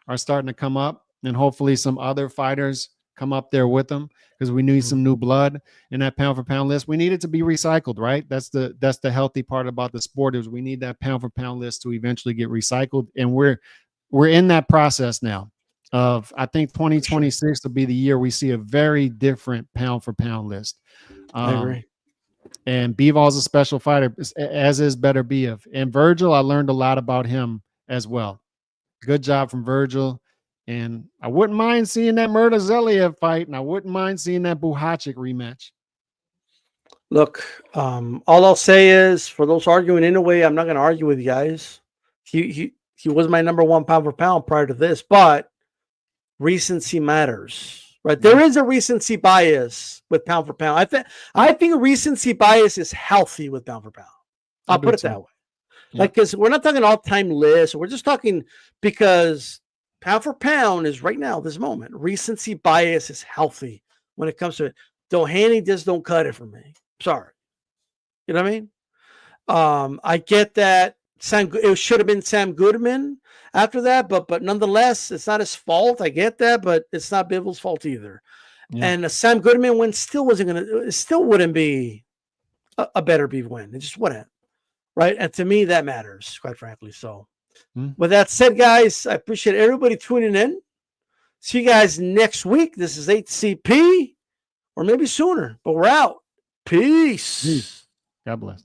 are starting to come up, and hopefully some other fighters come up there with them, because we need some new blood in that pound for pound list. We need it to be recycled, right? That's the healthy part about the sport, is we need that pound for pound list to eventually get recycled. And we're in that process now. I think 2026 will be the year we see a very different pound for pound list. I agree. And Bivol's a special fighter, as is Beterbiev. And Virgil, I learned a lot about him as well. Good job from Virgil. And I wouldn't mind seeing that Murda Zeliev fight, and I wouldn't mind seeing that Buhacik rematch. Look, all I'll say is, for those arguing in a way, I'm not going to argue with you guys. He was my number one pound for pound prior to this, but recency matters, right? There is a recency bias with pound for pound. I think recency bias is healthy with pound for pound. I'll put it that way. Like, because we're not talking all-time list. We're just talking because pound for pound is right now, this moment. Recency bias is healthy when it comes to it. Doheny just don't cut it for me. Sorry. You know what I mean? I get that it should have been Sam Goodman after that, but nonetheless, it's not his fault. I get that, but it's not Bivol's fault either. Yeah. And a Sam Goodman win still wouldn't be a Beterbiev win. It just wouldn't. Right. And to me, that matters, quite frankly. So with that said, guys, I appreciate everybody tuning in. See you guys next week. This is HCP, or maybe sooner, but we're out. Peace. God bless.